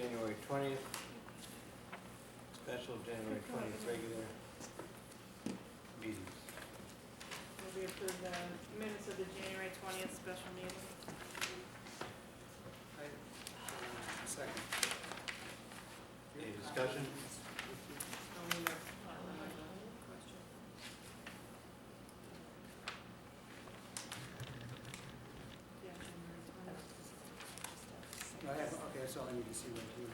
January 20th, special January 20th regular meetings. Will we approve the minutes of the January 20th special meeting? Second. Any discussion? Only the question. Yeah, January 20th. I have, okay, that's all I need to see right here.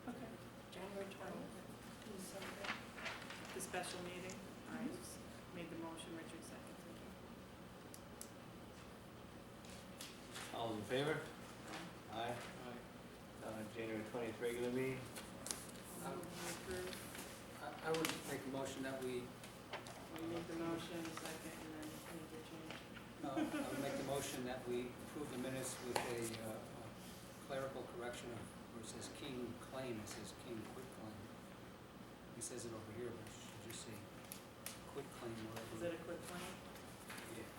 Okay. January 20th. The special meeting, I just made the motion, Richard seconded. All in favor? Aye. January 20th regular meeting. All move to approve. I would make a motion that we, We make the motion, second, and then make your change. I would make the motion that we approve the minutes with a clerical correction of, where it says King claim, it says King quit claim. He says it over here, but it should just say quit claim wherever. Is it a quick claim? Yeah.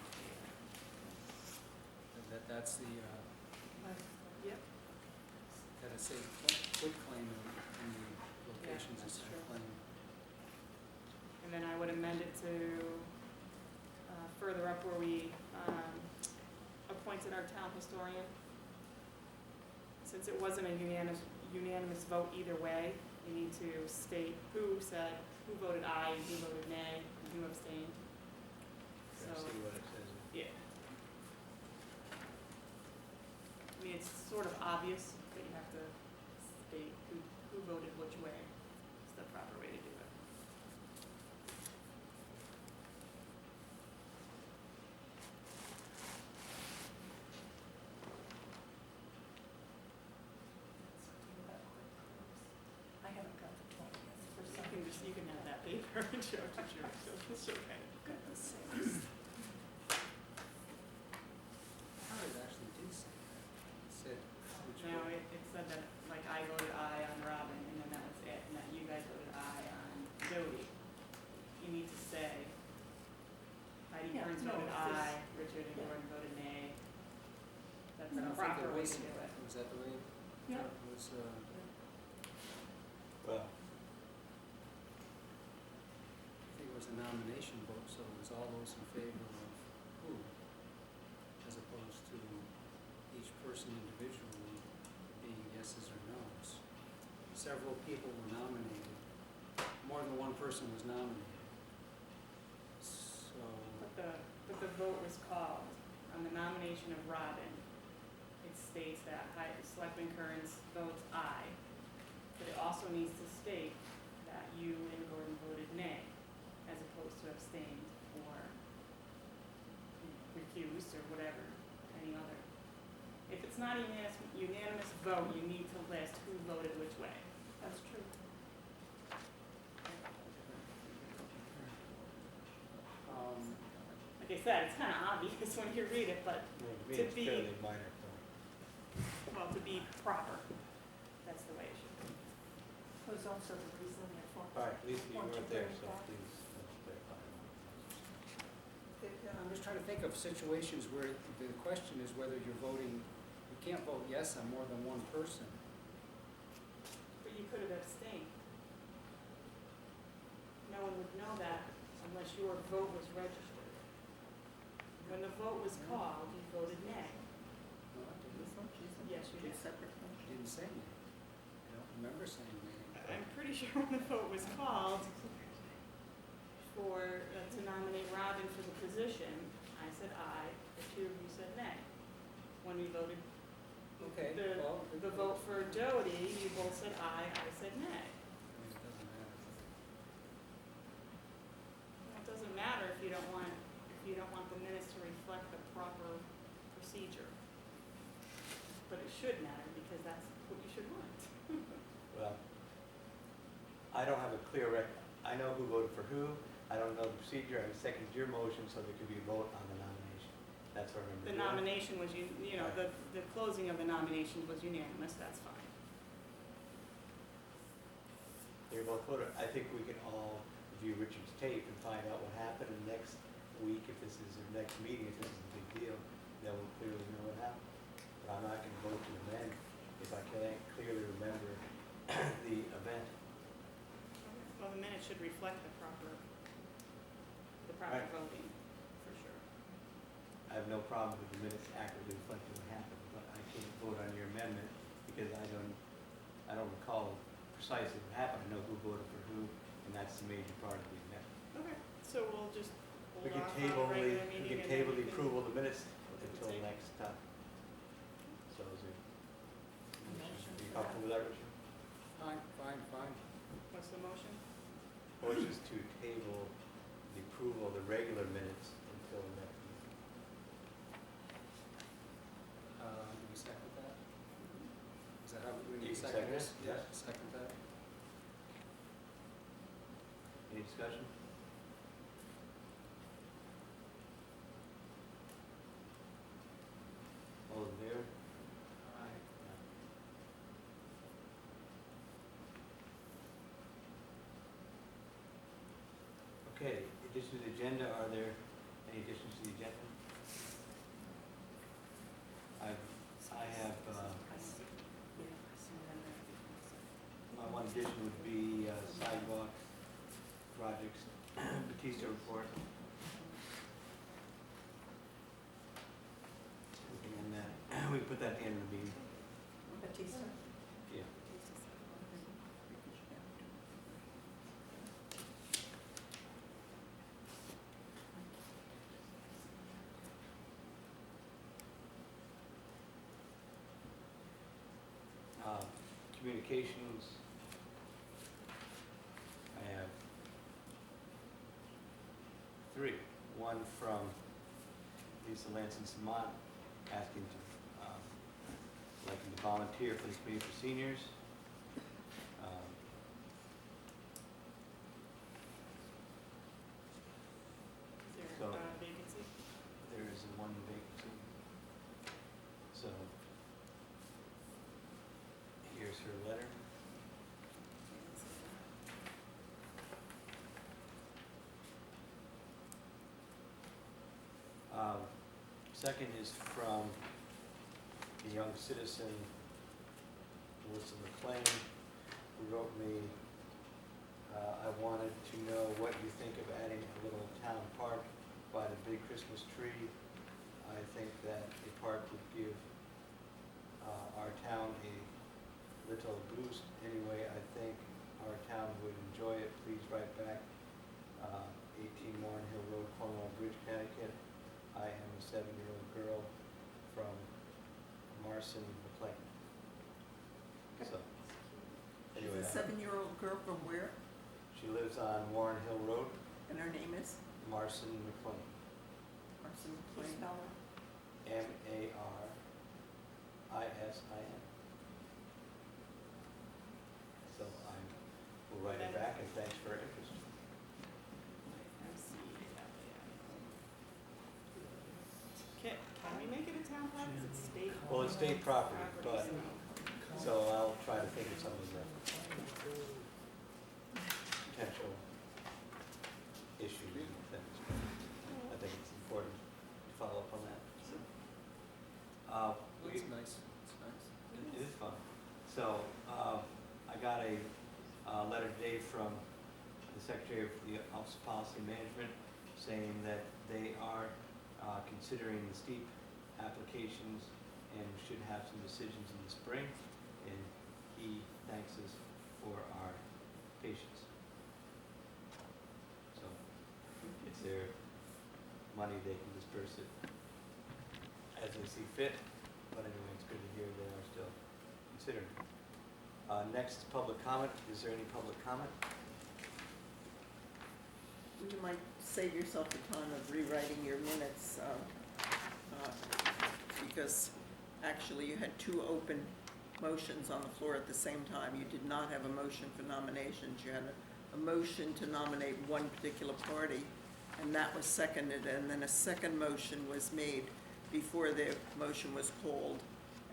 That's the, Yep. that it say quit claim in the locations that's instead true. of claim. And then I would amend it to further up where we appointed our town historian. Since it wasn't a unanimous vote either way, you need to state who voted aye, and who voted nay, and who abstained. Gotta So, see what it says. yeah. I mean, it's sort of obvious, but you have to state who voted which way. It's the proper way to do it. I haven't got the 20th for You some can just, you can have that paper and show it to George, so it's okay. goodness sakes. How it actually did say that. It said which No, one. it said that, like, I voted aye on Robin, and then that was it, and that you guys voted aye on Jody. You need to say, Heidi Yeah, Kearns no, voted it's aye, Richard and yeah. Gordon voted nay. That's I the don't think proper it way was, to do it. was that the way? Yeah. It was, Well, I think it was a nomination vote, so it was all those in favor of who, as opposed to each person individually being yeses or nos. Several people were nominated, more than one person was nominated. So, But the vote was called on the nomination of Robin. It states that Selectman Kearns votes aye, but it also needs to state that you and Gordon voted nay, as opposed to abstained or recused or whatever, any other. If it's not a unanimous vote, you need to list who voted which way. That's true. Like I said, it's kind of obvious when you read it, but to me, To it's be- fairly minor, though. well, to be proper, that's the way it should be. There's also the reason therefore. All right, Lisa, you Want to weren't there, bring so back- please, let's clarify. I'm just trying to think of situations where the question is whether you're voting, you can't vote yes on more than one person. But you could have abstained. No one would know that unless your vote was registered. When the vote was called, you voted nay. No, I didn't. This one, she's in Yes, you two did. separate I motions. didn't say anything. I don't remember saying anything. I'm pretty sure when the vote was called to nominate Robin for the position, I said aye, the two of you said nay. When we voted Okay, well. the vote for Jody, you both said aye, I said nay. It doesn't matter. Well, it doesn't matter if you don't want the minutes to reflect the proper procedure. But it should matter because that's what you should want. Well, I don't have a clear I know who voted for who, I don't know the procedure, I seconded your motion so there could be a vote on the nomination. That's what I remember. The doing. nomination was, the closing of the nomination was unanimous, that's fine. They both voted. I think we can all review Richard's tape and find out what happened, and next week, if this is their next meeting, if this is a big deal, then we'll clearly know what happened. But I'm not gonna vote to amend if I can't remember the event. Well, the minutes should reflect the proper Right. voting, for sure. I have no problem with the minutes accurately reflecting what happened, but I can't vote on your amendment because I don't recall precisely what happened. I know who voted for who, and that's the major part of the amendment. Okay, so we'll just We hold can off on table the the, regular we meeting can and table then the you can. approval of the minutes the until tape. next time. So is it, Motion are you for comfortable with that, Richard? Fine. What's the motion? Motion is to table the approval of the regular minutes until next meeting. Do we second that? Is that how we You need to can second second this? it, yes. Second that? Any discussion? All in favor? Aye. Okay, additions to the agenda, are there any additions to the agenda? I have, I see, yeah, I see that there. my one addition would be sidewalk projects, Batista report. And that, we put that at the end of the meeting, Batista? yeah. Communications, I have three. One from Lisa Lanson Samant asking to, liking to volunteer for the Committee for Seniors. Is So- there a vacancy? There is one vacancy. So, here's her letter. Second is from the young citizen, Melissa McLean, who wrote me, I wanted to know what you think of adding a little town park by the big Christmas tree. I think that a park would give our town a little boost. Anyway, I think our town would enjoy it. Please write back. 18 Warren Hill Road, Cornwall Bridge, Connecticut. I am a 7-year-old girl from Marson, McLean. So, She's anyway, a 7-year-old girl from where? she lives on Warren Hill Road, And her name is? Marson, McLean. Marcy You McLean. spell it? Marisin. So I will write it back and thanks for her interest. Can we make it a town park? Is it state? Well, it's state property, but, so- so I'll try to think of some of the potential issues and things. I think it's important to follow up on that. We, It's nice, it's nice. it is fun. So, I got a letter today from the Secretary of the Office of Policy Management saying that they are considering the steep applications and should have some decisions in the spring. And he thanks us for our patience. So, it's their money, they can disperse it as they see fit. But anyway, it's good to hear they are still considering. Next, public comment. Is there any public comment? You might save yourself the time of rewriting your minutes, because actually you had two open motions on the floor at the same time. You did not have a motion for nominations. You had a motion to nominate one particular party, and that was seconded, and then a second motion was made before the motion was called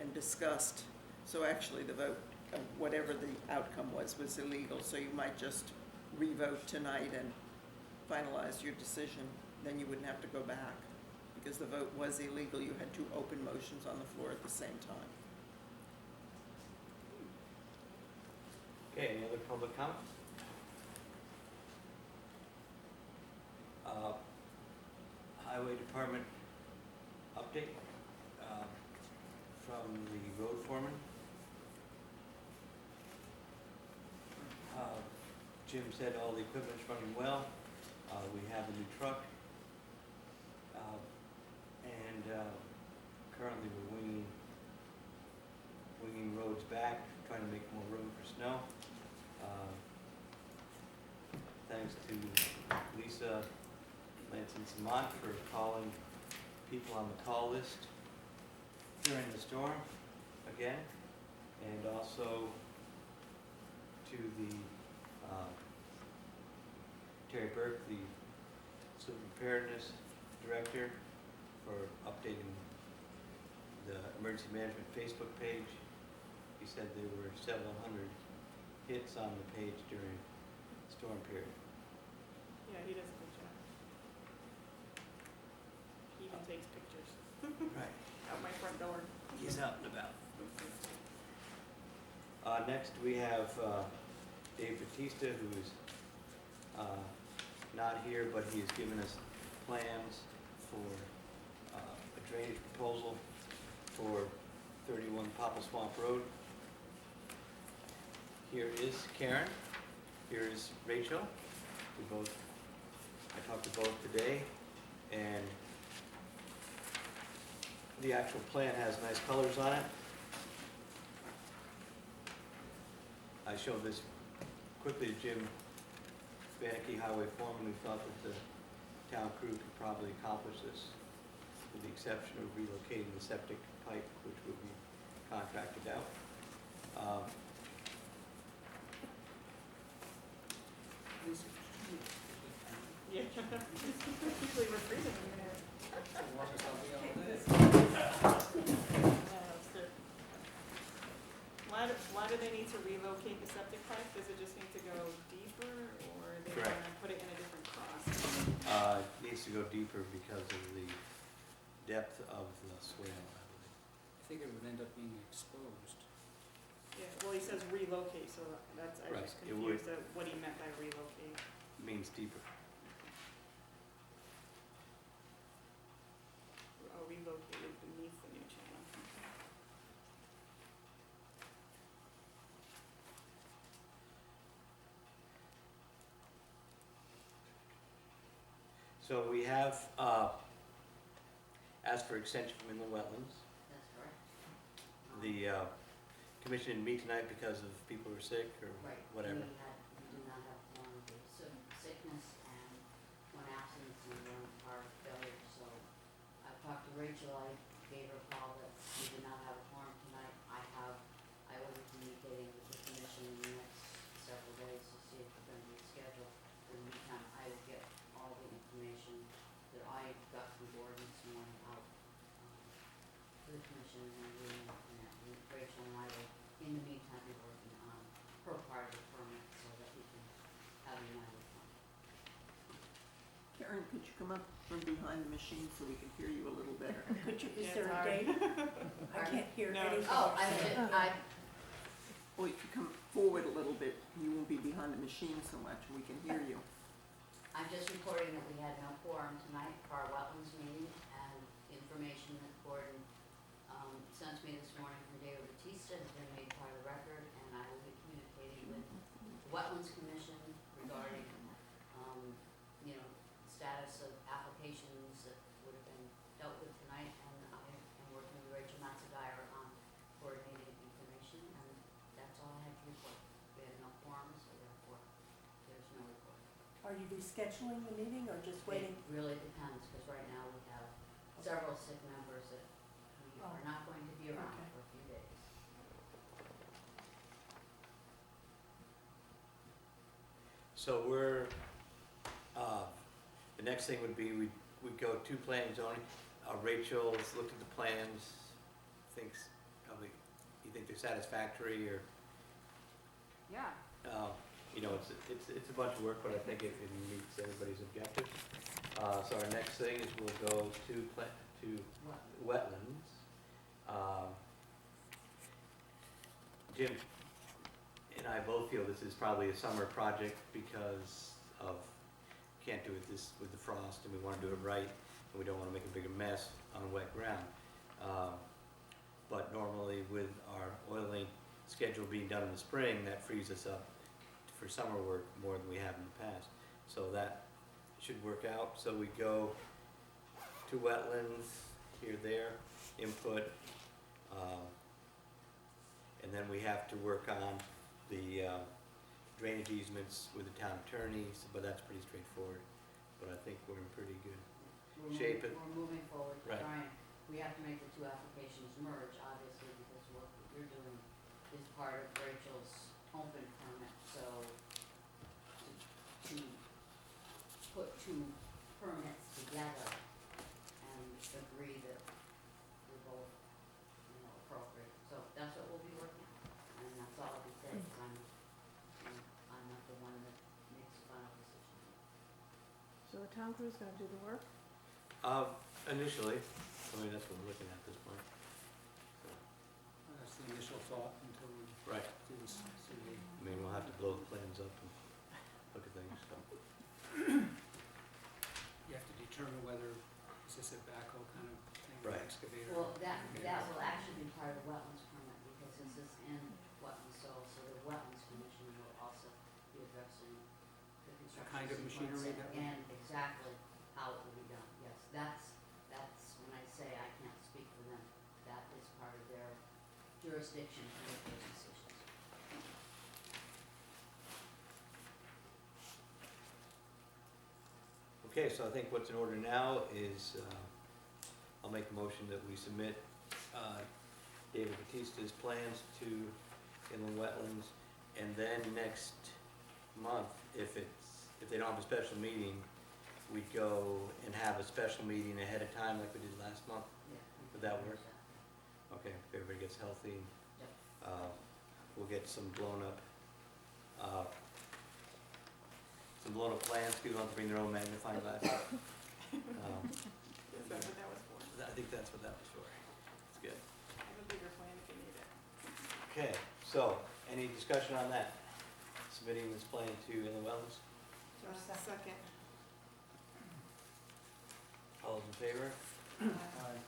and discussed. So actually the vote, whatever the outcome was illegal, so you might just re-vote tonight and finalize your decision, then you wouldn't have to go back. Because the vote was illegal, you had two open motions on the floor at the same time. public comment. Highway Department update from the road foreman. Jim said all the equipment's running well. We have a new truck. And currently we're winging roads back, trying to make more room for snow. Thanks to Lisa Lanson-Samant for calling people on the call list during the storm again, and also to the Terry Burke, the civil preparedness director, for updating the emergency management Facebook page. He said there were several hundred hits on the page during the storm period. Yeah, he does a good job. He even takes pictures Right. out my front door. He's out and about. Next we have Dave Batista, who is not here, but he has given us plans for a drainage proposal for 31 Popple Swamp Road. Here is Karen. Here is Rachel. I talked to both today, and the actual plan has nice colors on it. I showed this quickly to Jim Bannicky, Highway Foreman, who thought that the town crew could probably accomplish this, with the exception of relocating the septic pipe, which would be contracted out. Yeah. Usually we're freezing in there. Wash yourself the other day. Why do they need to relocate the septic pipe? Does it just need to go deeper, or they want Correct. to put it in a different cross? It needs to go deeper because of the depth of the swale, I believe. I think it would end up being exposed. Yeah, well, he says relocate, so that's, I was Right, just it would. confused at what he meant by relocate. Means deeper. Oh, relocated beneath the new channel. So we have asked for extension from inland wetlands. That's correct. The commission didn't meet tonight because of people who are sick or Right. whatever. We do not have one of the sickness and one absence and one heart failure, so I talked to Rachel, I gave her a call that we did not have a quorum tonight. I will be communicating with the commission in the next several days to see if we're gonna reschedule. In the meantime, I will get all the information that I got from Gordon this morning out to the commission and we, and Rachel and I will, in the meantime, be working on her part of the permit so that we can have a united front. Karen, could you come up from behind the machine so we can hear you a little better? Could you, Yeah, is there a sorry. date? I can't hear No. anything. Oh, I, Or if you come forward a little bit, you won't be behind the machine so much, and we can hear you. I'm just reporting that we had no quorum tonight for our wetlands meeting, and information that Gordon sent me this morning from David Batista has been made part of the record, and I will be communicating with the Wetlands Commission regarding, status of applications that would have been dealt with tonight, and I am working with Rachel Matsudair on coordinating information, and that's all I have to report. We had no quorum, so therefore there's no report. Are you rescheduling the meeting or just waiting? It really depends, because right now we have several sick members that we are not going to be around Okay. for a few days. So we're, the next thing would be, we'd go to planning and zoning. Rachel's looked at the plans, thinks probably, you think they're satisfactory, or, Yeah. it's a bunch of work, but I think it meets everybody's objectives. So our next thing is we'll go to wetlands. Jim, and I both feel this is probably a summer project because of, can't do it this, with the frost, and we wanna do it right, and we don't wanna make a bigger mess on wet ground. But normally with our oiling schedule being done in the spring, that frees us up for summer work more than we have in the past. So that should work out. So we go to wetlands, here, there, input, and then we have to work on the drainage easements with the town attorneys, but that's pretty straightforward. But I think we're in pretty good shape. We're moving forward, Right. trying, we have to make the two applications merge, obviously, because what you're doing is part of Rachel's open permit, so to put two permits together and agree that we're both, appropriate, so that's what we'll be working on, and that's all I can say, because I'm not the one that makes the final decision. So the town crew's gonna do the work? Initially, I mean, that's what we're looking at this point. That's the initial thought until we Right. do this survey. I mean, we'll have to blow the plans up and look at things, so. You have to determine whether, is this a backhoe kind of thing, Right. excavator? Well, that will actually be part of the wetlands permit, because this is in wetlands, so the wetlands commission will also be addressing the construction kind of sequence machinery that would- and exactly how it will be done, yes, that's when I say I can't speak for them, that is part of their jurisdiction to make those decisions. Okay, so I think what's in order now is, I'll make a motion that we submit David Batista's plans to inland wetlands, and then next month, if they don't have a special meeting, we go and have a special meeting ahead of time like we did last month. Yeah. Would that work? Okay, if everybody gets healthy, we'll get some blown up plans, people don't have to bring their own magnifying glasses. Is that what that was for? I think that's what that was for. It's good. I have a bigger plan if you need it. Okay, so, any discussion on that? Submitting this plan to inland wetlands? Second. All those in favor? Uh, Aye.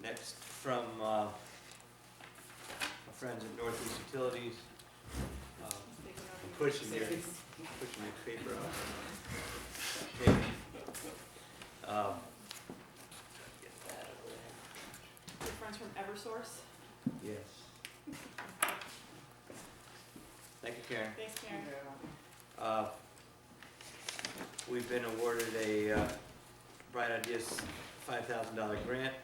Next, from our friends at Northeast Utilities, taking over your- pushing your paper out. Okay. Get that over Your friends from Eversource. there. Yes. Thank you, Karen. Thanks, Karen. We've been awarded a Bright Ideas $5,000 grant,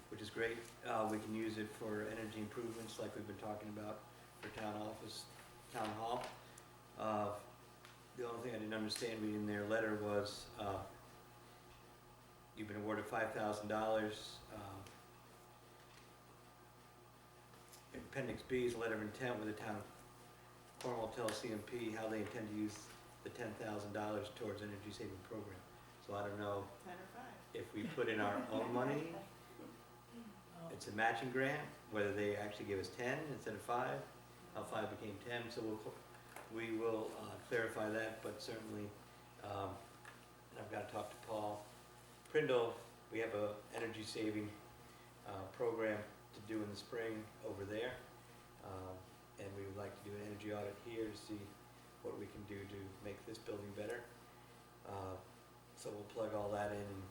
which is great. We can use it for energy improvements like we've been talking about for town office, town hall. The only thing I didn't understand reading their letter was, you've been awarded $5,000. Appendix B is a letter of intent with the town of Cornwall tells CMP how they intend to use the $10,000 towards energy saving program. So I don't know 10 or 5. if we put in our own money, it's a matching grant, whether they actually give us 10 instead of 5, how 5 became 10, so we will clarify that, but certainly, and I've got to talk to Paul Prindle. We have a energy saving program to do in the spring over there, and we would like to do an energy audit here to see what we can do to make this building better. So we'll plug all that in and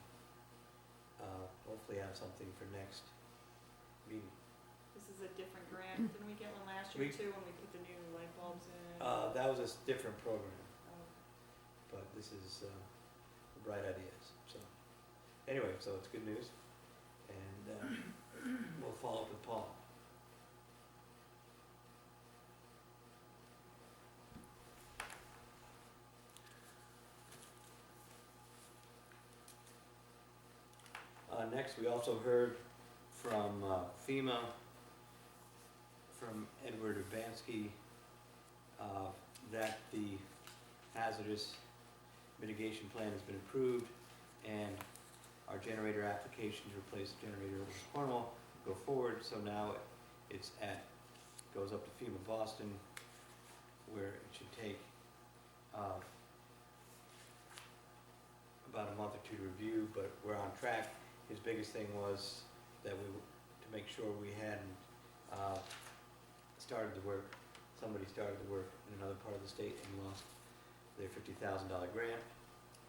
hopefully have something for next meeting. This is a different grant. Didn't we get one last year too when we put the new light bulbs in? That was a different program, Oh, but this is Bright Ideas, so. Anyway, so it's good news, and we'll follow up with Paul. Next, we also heard from FEMA, from Edward Urbanski, that the hazardous mitigation plan has been approved, and our generator application to replace the generator over in Cornwall go forward, so now it's goes up to FEMA Boston, where it should take about a month or two to review, but we're on track. His biggest thing was that to make sure we hadn't started the work, somebody started the work in another part of the state and lost their $50,000 grant.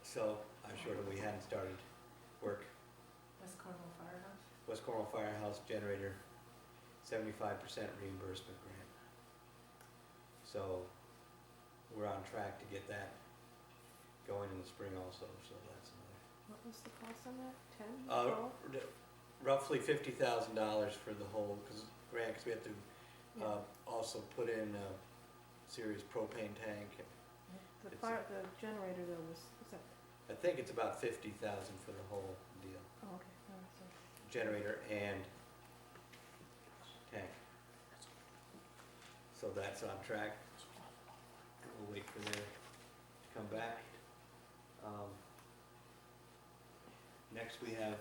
So I assured them we hadn't started work. West Cornwall Firehouse? West Cornwall Firehouse generator, 75% reimbursement grant. So we're on track to get that going in the spring also, so that's another. What was the cost on that? 10, Uh, 12? Roughly $50,000 for the whole, grant, because we have to Yeah. also put in a serious propane tank. The it's the generator though was that, I think it's about $50,000 for the whole deal, oh, okay, all right, so. generator and tank. So that's on track. And we'll wait for them to come back. Next we have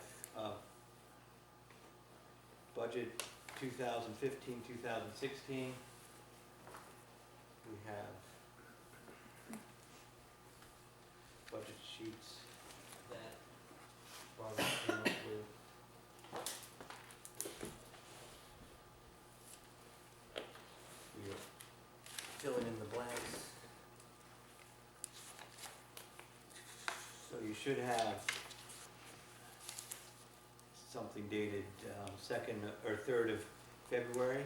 budget 2015, 2016. We have budget sheets that Barbara came up with. We are filling in the blanks. So you should have something dated 2nd or 3rd of February.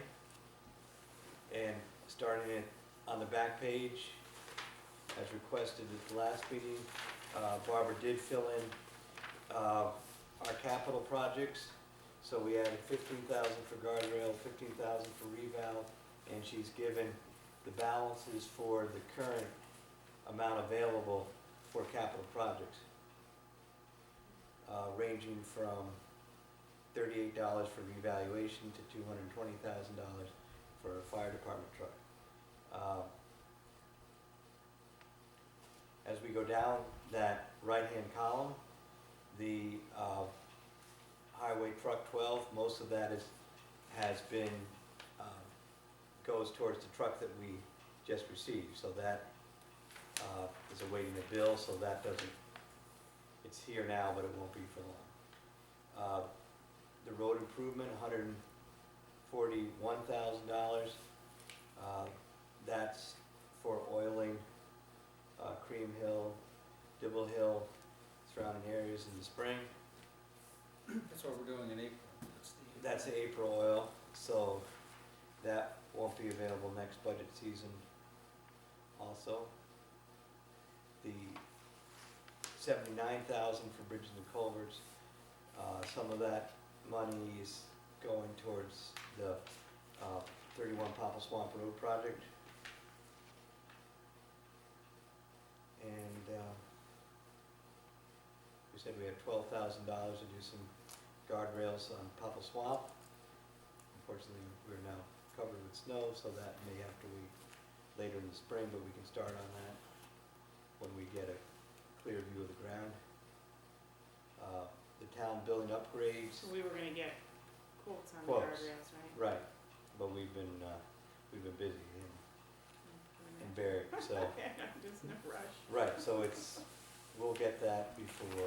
And starting it on the back page, as requested at the last meeting, Barbara did fill in our capital projects. So we added 15,000 for guardrail, 15,000 for revalve, and she's given the balances for the current amount available for capital projects, ranging from $38 for revaluation to $220,000 for a fire department truck. As we go down that right-hand column, the highway truck 12, most of that has been, goes towards the truck that we just received. So that is awaiting a bill, so that doesn't, it's here now, but it won't be for long. The road improvement, $141,000. That's for oiling Cream Hill, Dibble Hill, surrounding areas in the spring. That's what we're doing in April. That's the April oil, so that won't be available next budget season also. The $79,000 for bridges and culverts, some of that money is going towards the 31 Popple Swamp Road project. And we said we had $12,000 to do some guardrails on Popple Swamp. Unfortunately, we're now covered with snow, so that may have to wait later in the spring, but we can start on that when we get a clear view of the ground. The town building upgrades. So we were gonna get quotes on the Quotes. guardrails, right? Right, but we've been busy and buried, so. Just no rush. Right, so we'll get that before,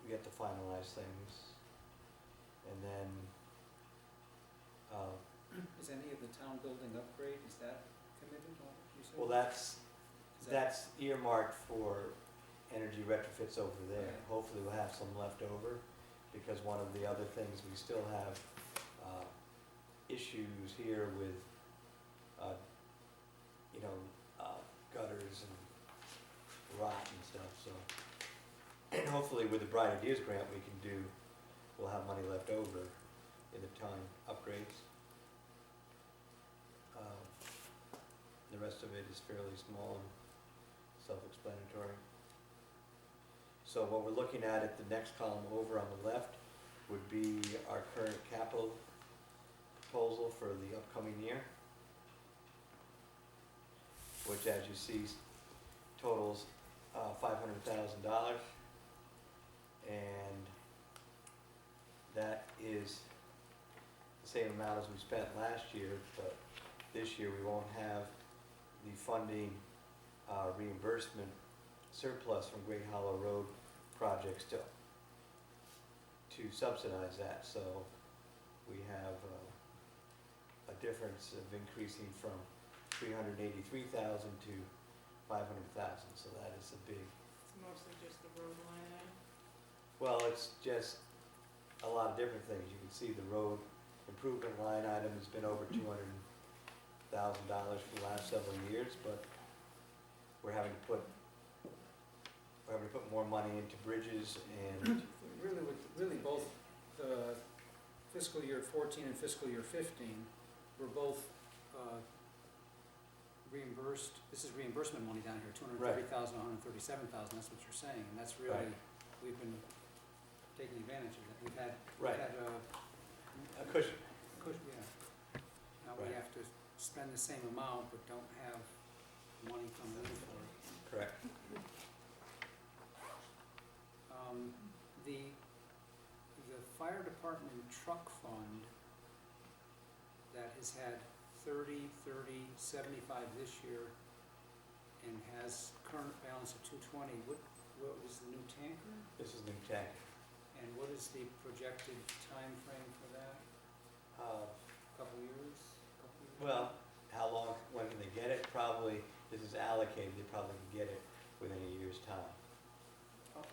we get to finalize things. And then, Is any of the town building upgrade, is that committed, or you said? well, that's earmarked for energy retrofits over there. Right. Hopefully we'll have some left over, because one of the other things, we still have issues here with, gutters and rot and stuff, so. And hopefully with the Bright Ideas grant, we'll have money left over in the town upgrades. The rest of it is fairly small and self-explanatory. So what we're looking at the next column over on the left would be our current capital proposal for the upcoming year. which as you see totals $500,000. And that is the same amount as we spent last year, but this year we won't have the funding reimbursement surplus from Great Hollow Road projects to subsidize that. So we have a difference of increasing from 383,000 to 500,000. So that is a big, It's mostly just the road line item. well, it's just a lot of different things. You can see the road improvement line item has been over $200,000 for the last several years, but we're having to put more money into bridges and, Really both fiscal year 14 and fiscal year 15 were both reimbursed. This is reimbursement money down here, 230,000, 137,000, that's what you're saying, and that's really, Right. we've been taking advantage of that. We've had, Right. a a cushion. cushion, yeah. Now we Right. have to spend the same amount, but don't have money coming in for it. Correct. The fire department truck fund that has had 30, 75 this year and has current balance of 220, what was the new tanker? This is new tank. And what is the projected time frame for that? Couple years? Well, how long, when can they get it? Probably, this is allocated, they probably can get it within a year's time.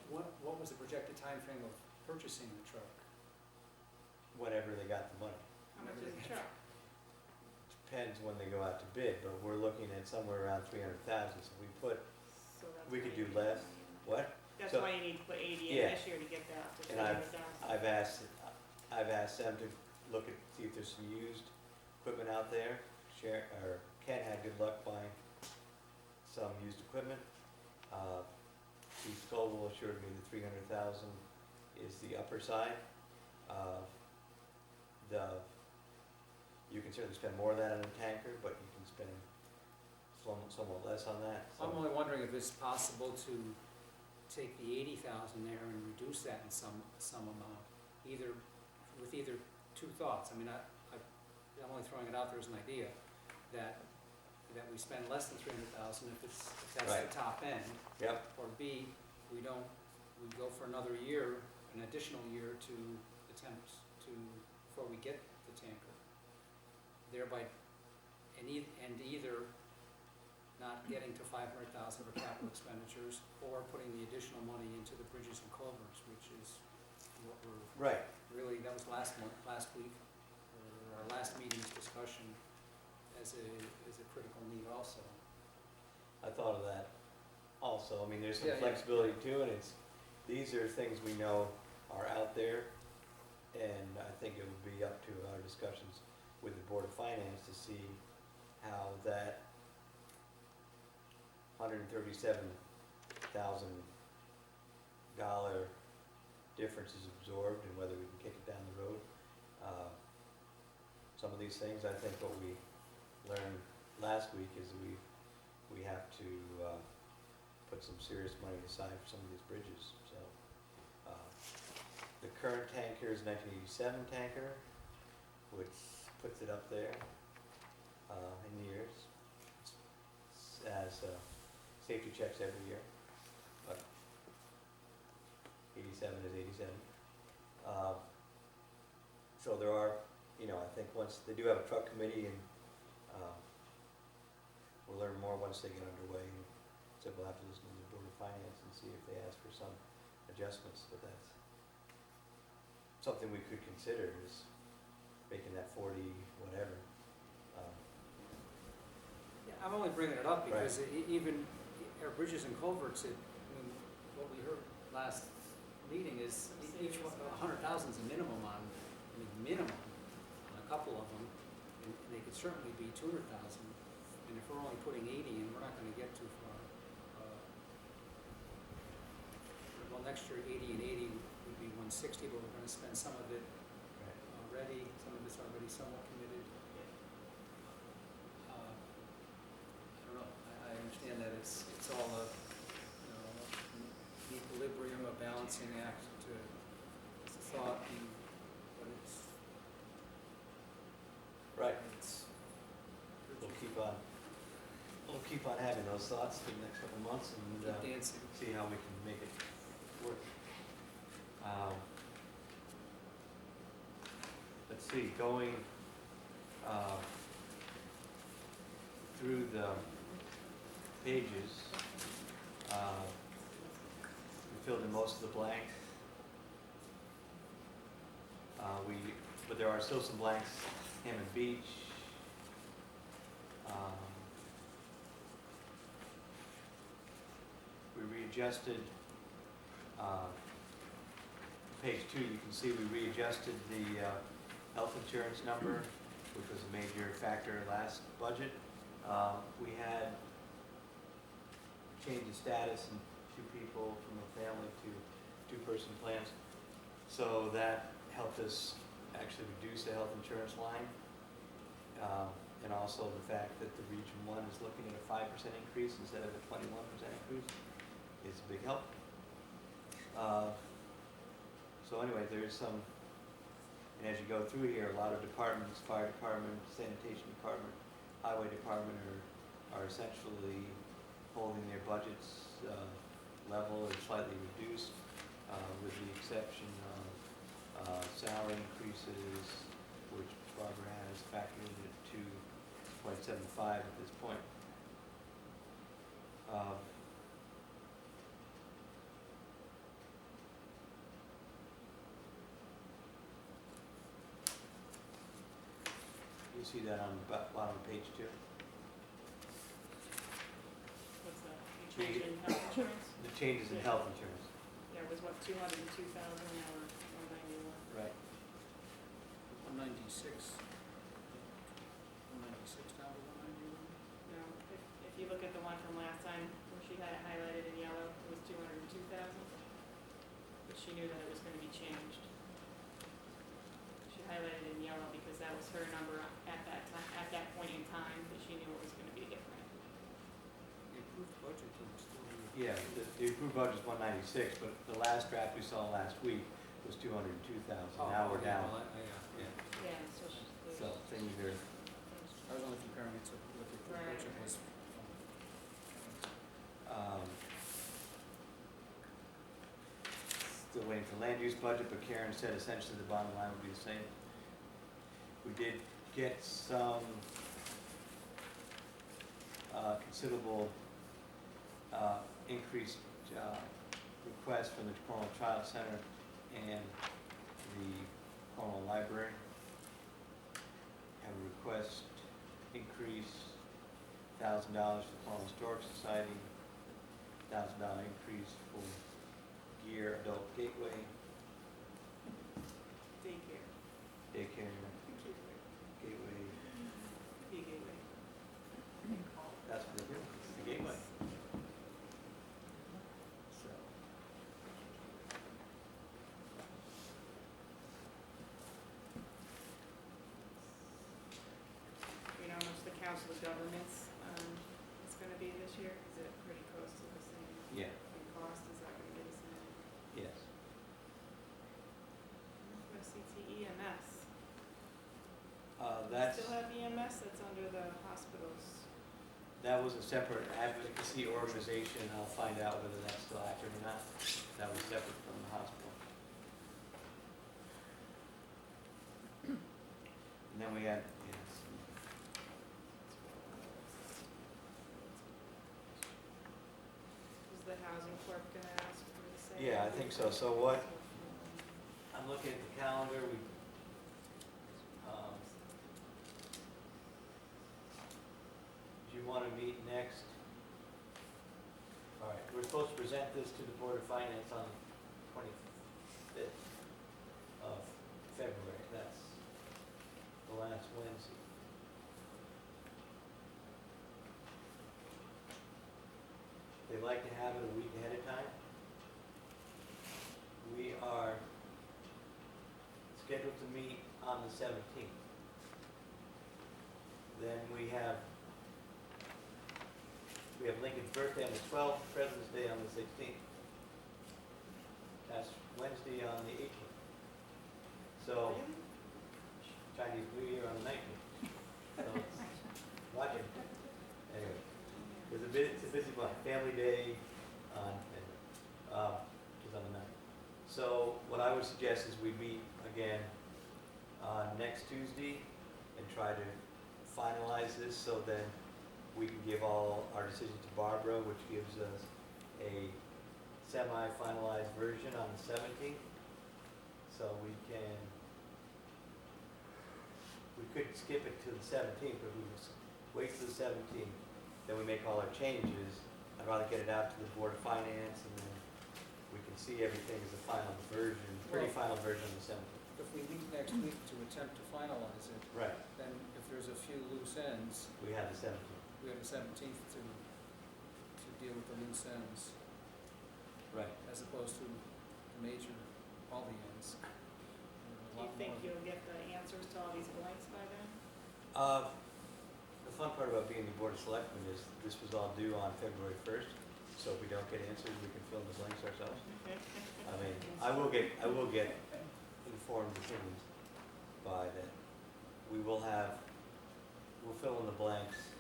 What was the projected time frame of purchasing the truck? Whenever they got the money. How much is the truck? Depends when they go out to bid, but we're looking at somewhere around 300,000, so we put, So that's we why could you do need less. money in. What? That's So- why you need to put 80 in Yeah. this year to get that to And 300,000. I've asked them to look at, see if there's some used equipment out there. Ken had good luck buying some used equipment. Chief Scoville assured me the 300,000 is the upper side. You can certainly spend more of that on a tanker, but you can spend somewhat less on that. So- I'm only wondering if it's possible to take the 80,000 there and reduce that in some amount, with either two thoughts. I mean, I'm only throwing it out there as an idea, that we spend less than 300,000 if that's Right. the top end, Yep, or B, we go for another year, an additional year to attempt before we get the tanker. Thereby, and either not getting to 500,000 for capital expenditures, or putting the additional money into the bridges and culverts, which is what we're right. really, that was last week, or our last meeting's discussion as a critical need also. I thought of that also. I mean, there's some Yeah, yeah. flexibility too, and these are things we know are out there. And I think it would be up to our discussions with the Board of Finance to see how that $137,000 difference is absorbed and whether we can kick it down the road. Some of these things, I think what we learned last week is we have to put some serious money aside for some of these bridges, so. The current tanker is 1987 tanker, which puts it up there in years. It has safety checks every year, but 87 is 87. So there are, I think once, they do have a truck committee, and we'll learn more once they get underway. So we'll have to listen to the Board of Finance and see if they ask for some adjustments, but that's something we could consider, is making that 40 whatever. Yeah, I'm only bringing it up because even our bridges and culverts, what we heard last meeting is each one, 100,000 is a minimum on a couple of them, and they could certainly be 200,000. And if we're only putting 80 in, we're not gonna get too far. Well, next year, 80 and 80 would be 160, but we're gonna spend some of it already, some of it's already somewhat committed. I don't know, I balancing act to, it's a thought, but Right. it's. We'll keep on having those thoughts for the next couple of months and Keep dancing. see how we can make it work. Let's see, going through the pages, we filled in most of the blanks. But there are still some blanks. Hammond Beach. We readjusted, page 2, you can see we readjusted the health insurance number, which was a major factor last budget. We had changed the status in 2 people from a family to 2-person plans. So that helped us actually reduce the health insurance line. And also the fact that the Region 1 is looking at a 5% increase instead of a 21% increase is a big help. So anyway, there's some, and as you go through here, a lot of departments, fire department, sanitation department, highway department are essentially holding their budgets level or slightly reduced, with the exception of salary increases, which Barbara has factored in at 2.75 at this point. You see that on the bottom of page 2? What's that? You change in health insurance? The changes in health insurance. Yeah, it was what, 202,000, now we're 191. Right. 196. 196 down to 191. No, if you look at the one from last time, where she had it highlighted in yellow, it was 202,000. But she knew that it was gonna be changed. She highlighted it in yellow because that was her number at that time, at that point in time, that she knew it was gonna be different. The approved budget didn't still be. Yeah, the approved budget is 196, but the last draft we saw last week was 202,000. Now we're down. Yeah. Yeah, so So things are, I was only comparing it to what the approved Right. budget was. still waiting for land use budget, but Karen said essentially the bottom line would be the same. We did get some considerable increased requests from the Cornwall Child Center and the Cornwall Library. Have a request increase $1,000 for Cornwall Historic Society, $1,000 increase for Gear Adult Gateway, daycare. Gateway, Gateway. that's what they do, it's the gateway. So. You know how much the Council of Governments is gonna be this year? Is it pretty close to the same? Yeah, In cost, is that gonna be the same? yes. CT EMS. That's, Still have EMS that's under the hospitals. that was a separate advocacy organization, I'll find out whether that's still active or not. That was separate from the hospital. And then we had, yes, Is the housing clerk gonna ask for the same? yeah, I think so. So what, I'm looking at the calendar, do you want to meet next? All right, we're supposed to present this to the Board of Finance on the 25th of February. That's the last Wednesday. They'd like to have it a week ahead of time. We are scheduled to meet on the 17th. Then we have Lincoln's birthday on the 12th, President's Day on the 16th. Wednesday on the 18th. So, Chinese New Year on the 19th. So, watch it. Anyway, it's a busy month. Family Day is on the 9th. So what I would suggest is we meet again next Tuesday and try to finalize this so then we can give all our decisions to Barbara, which gives us a semi-finalized version on the 17th. So we could skip it to the 17th, but we would wait till the 17th, then we make all our changes. I'd rather get it out to the Board of Finance and then we can see everything as a final version, pretty final version on the 17th. If we meet next week to attempt to finalize it, Right, then if there's a few loose ends, we have the 17th. we have the 17th to deal with the loose ends, Right. as opposed to the major, all the ends. Do you think you'll get the answers to all these blanks by then? The fun part about being the Board of Selectmen is this was all due on February 1st, so if we don't get answers, we can fill in the blanks ourselves. I mean, I will get informed opinions by then. We'll fill in the blanks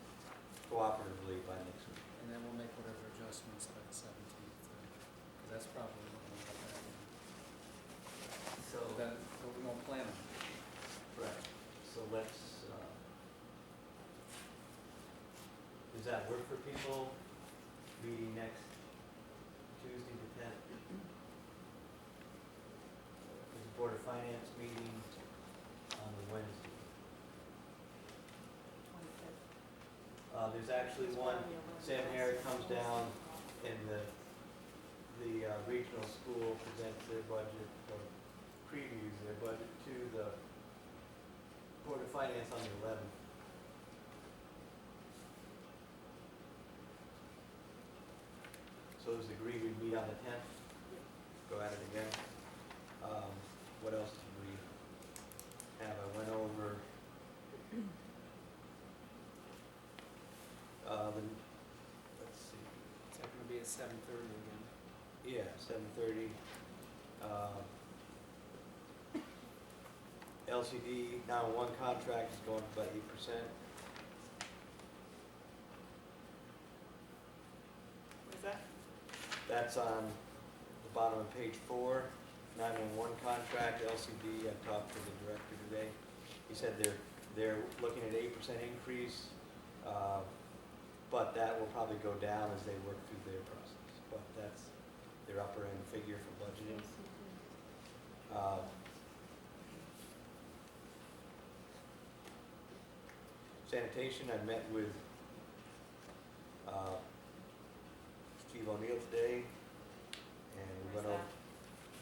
cooperatively by next week. And then we'll make whatever adjustments by the 17th, because that's probably what we'll have to have. So, But we won't plan on it. right, so let's, does that work for people, meeting next Tuesday the 10th? There's a Board of Finance meeting on the Wednesday. 25th. There's actually one, Sam Harry comes down and the regional school presents their budget, or previews their budget to the Board of Finance on the 11th. So it was agreed we'd meet on the 10th, go at it again. What else did we have? I went over let's see, Is that gonna be at 7:30 again? yeah, 7:30. LCD 911 contract is going up by 8%. What is that? That's on the bottom of page 4, 911 contract, LCD. I talked to the director today. He said they're looking at 8% increase, but that will probably go down as they work through their process. But that's their upper end figure for budgeting. Sanitation, I met with Steve O'Neill today, and we went Where's over,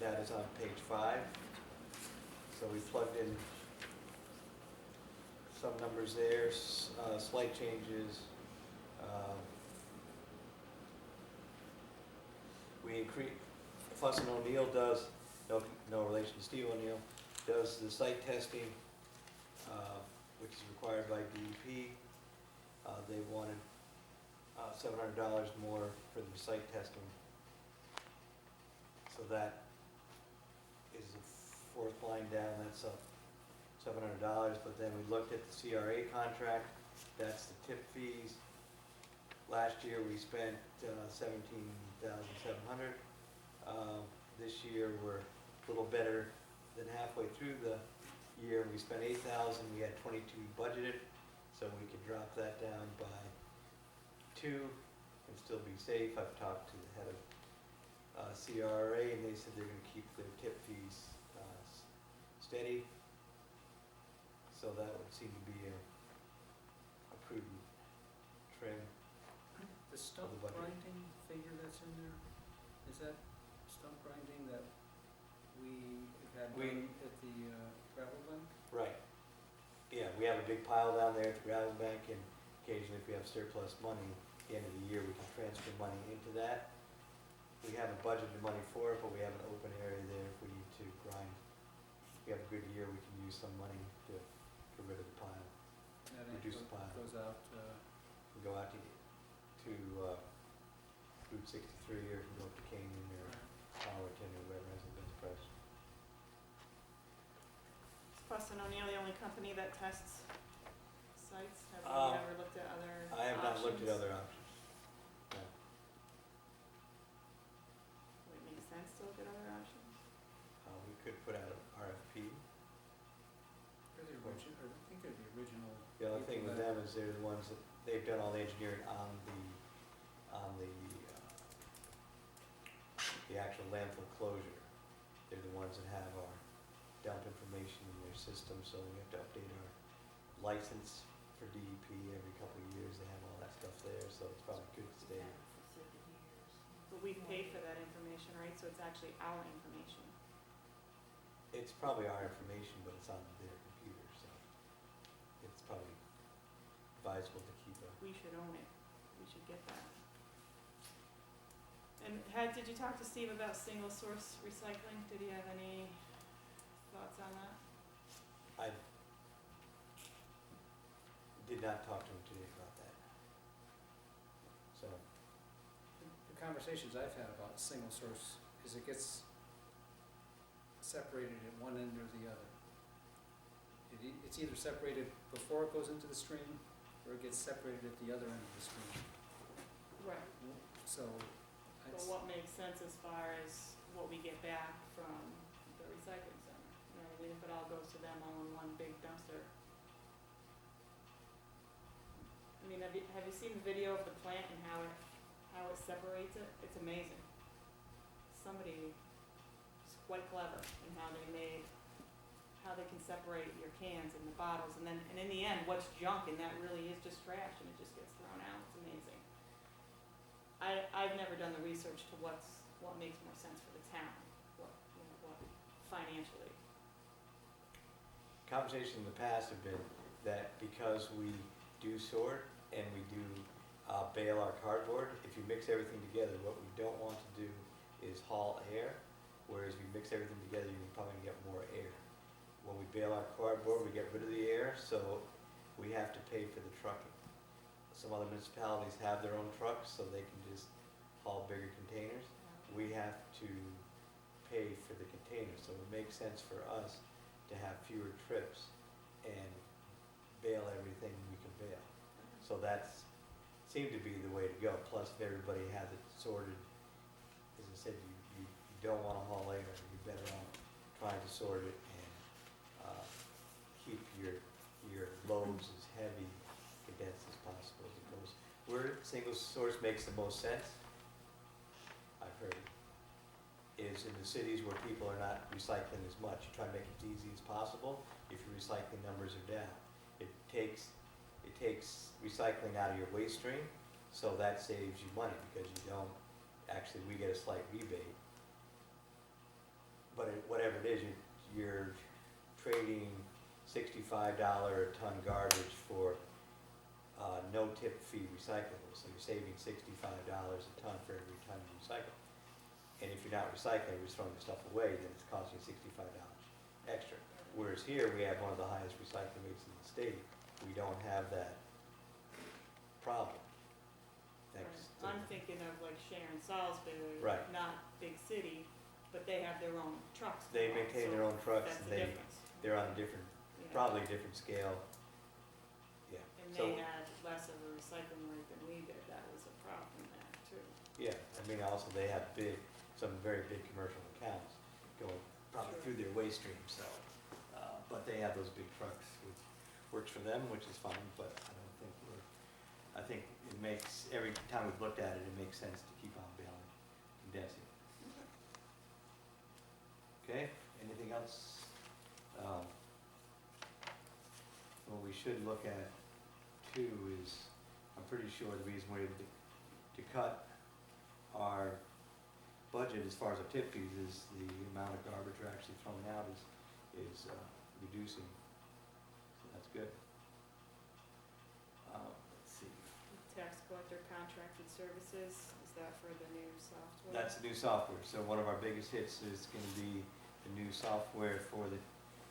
that is on page 5. So we plugged in some numbers there, slight changes. We increase, Fuss and O'Neill does, no relation to Steve O'Neill, does the site testing, which is required by DEP. They wanted $700 more for the site testing. So that is the fourth line down, that's up $700, but then we looked at the CRA contract, that's the tip fees. Last year we spent $17,700. This year we're a little better than halfway through the year. We spent $8,000, we had 22 budgeted, so we could drop that down by 2 and still be safe. I've talked to the head of CRA and they said they're gonna keep their tip fees steady. So that would seem to be a prudent trim. The stump the budget. grinding figure that's in there, is that stump grinding that we had done at the gravel bank? Right. Yeah, we have a big pile down there at the gravel bank, and occasionally if we have surplus money, at the end of the year, we can transfer money into that. We haven't budgeted money for it, but we have an open area there if we need to grind. If we have a good year, we can use some money to get rid of the pile. That Reduce the pile. goes out, We go out to Route 63 or go up to Canyon or Allerton or wherever has the best price. Thompson O'Neill the only company that tests sites? Have we ever looked at other options? I have not looked at other options. No. Would it make sense to look at other options? We could put out an RFP. They're the origin, or I think they're the original. The only thing people with that- them is they're the ones that, they've done all the engineering on the actual landfill closure. They're the ones that have our dump information in their system, so we have to update our license for DEP every couple of years. They have all that stuff there, so it's probably good to stay. But we pay for that information, right? So it's actually our information. It's probably our information, but it's on their computer, so it's probably advisable to keep a. We should own it. We should get that. And did you talk to Steve about single source recycling? Did he have any thoughts on that? I did not talk to him today about that. So, The conversations I've had about single source is it gets separated at one end or the other. It's either separated before it goes into the stream, or it gets separated at the other end of the stream. Right. So, But what makes sense as far as what we get back from the recycling center? You know, I mean, if it all goes to them all in one big dumpster. I mean, have you seen the video of the plant and how it separates it? It's amazing. Somebody is quite clever in how they can separate your cans and the bottles, and in the end, what's junk and that really is just trash and it just gets thrown out. It's amazing. I've never done the research to what makes more sense for the town, what financially. conversations in the past have been that because we do sort and we do bale our cardboard, if you mix everything together, what we don't want to do is haul air, whereas if you mix everything together, you're probably gonna get more air. When we bale our cardboard, we get rid of the air, so we have to pay for the trucking. Some other municipalities have their own trucks, so they can just haul bigger containers. We have to pay for the containers, so it makes sense for us to have fewer trips and bale everything we can bale. So that's, seemed to be the way to go, plus if everybody has it sorted, as I said, you don't wanna haul air, you're better off trying to sort it and, keep your loads as heavy, condensed as possible as it goes. Where single source makes the most sense, I've heard, is in the cities where people are not recycling as much. You try to make it as easy as possible. If your recycling numbers are down, it takes recycling out of your waste stream, so that saves you money because you don't, actually, we get a slight rebate. But whatever it is, you're trading $65 a ton garbage for no tip fee recyclable, so you're saving $65 a ton for every ton you recycle. And if you're not recycling, you're just throwing the stuff away, then it's costing you $65 extra. Whereas here, we have one of the highest recycling rates in the state. We don't have that problem. Thanks. to- I'm thinking of like Sharon, Salisbury, Right. not big city, but they have their own trucks. They maintain their own trucks, That's and the difference. they're on a different, Yeah. probably a different scale. Yeah. And So, they had less of a recycling rate than we did, that was a problem there too. yeah, I mean, also they have some very big commercial accounts going probably Sure. through their waste stream, so. But they have those big trucks, which works for them, which is fine, but I think it makes, every time we've looked at it, it makes sense to keep on baling, condensing. Okay, anything else? What we should look at too is, I'm pretty sure the reason we're able to cut our budget as far as our tip fees is the amount of garbage we're actually throwing out is reducing, so that's good. Let's see. Tax collector contracted services, is that for the new software? That's the new software, so one of our biggest hits is gonna be the new software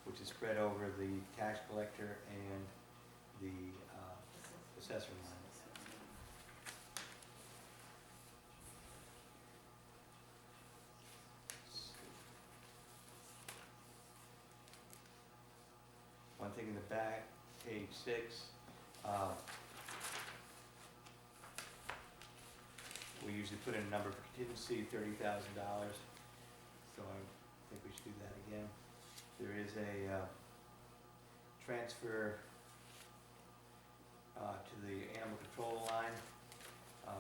which is spread over the tax collector and the assessor line. thing in the back, page 6. We usually put in a number for contingency, $30,000, so I think we should do that again. There is a transfer to the animal control line,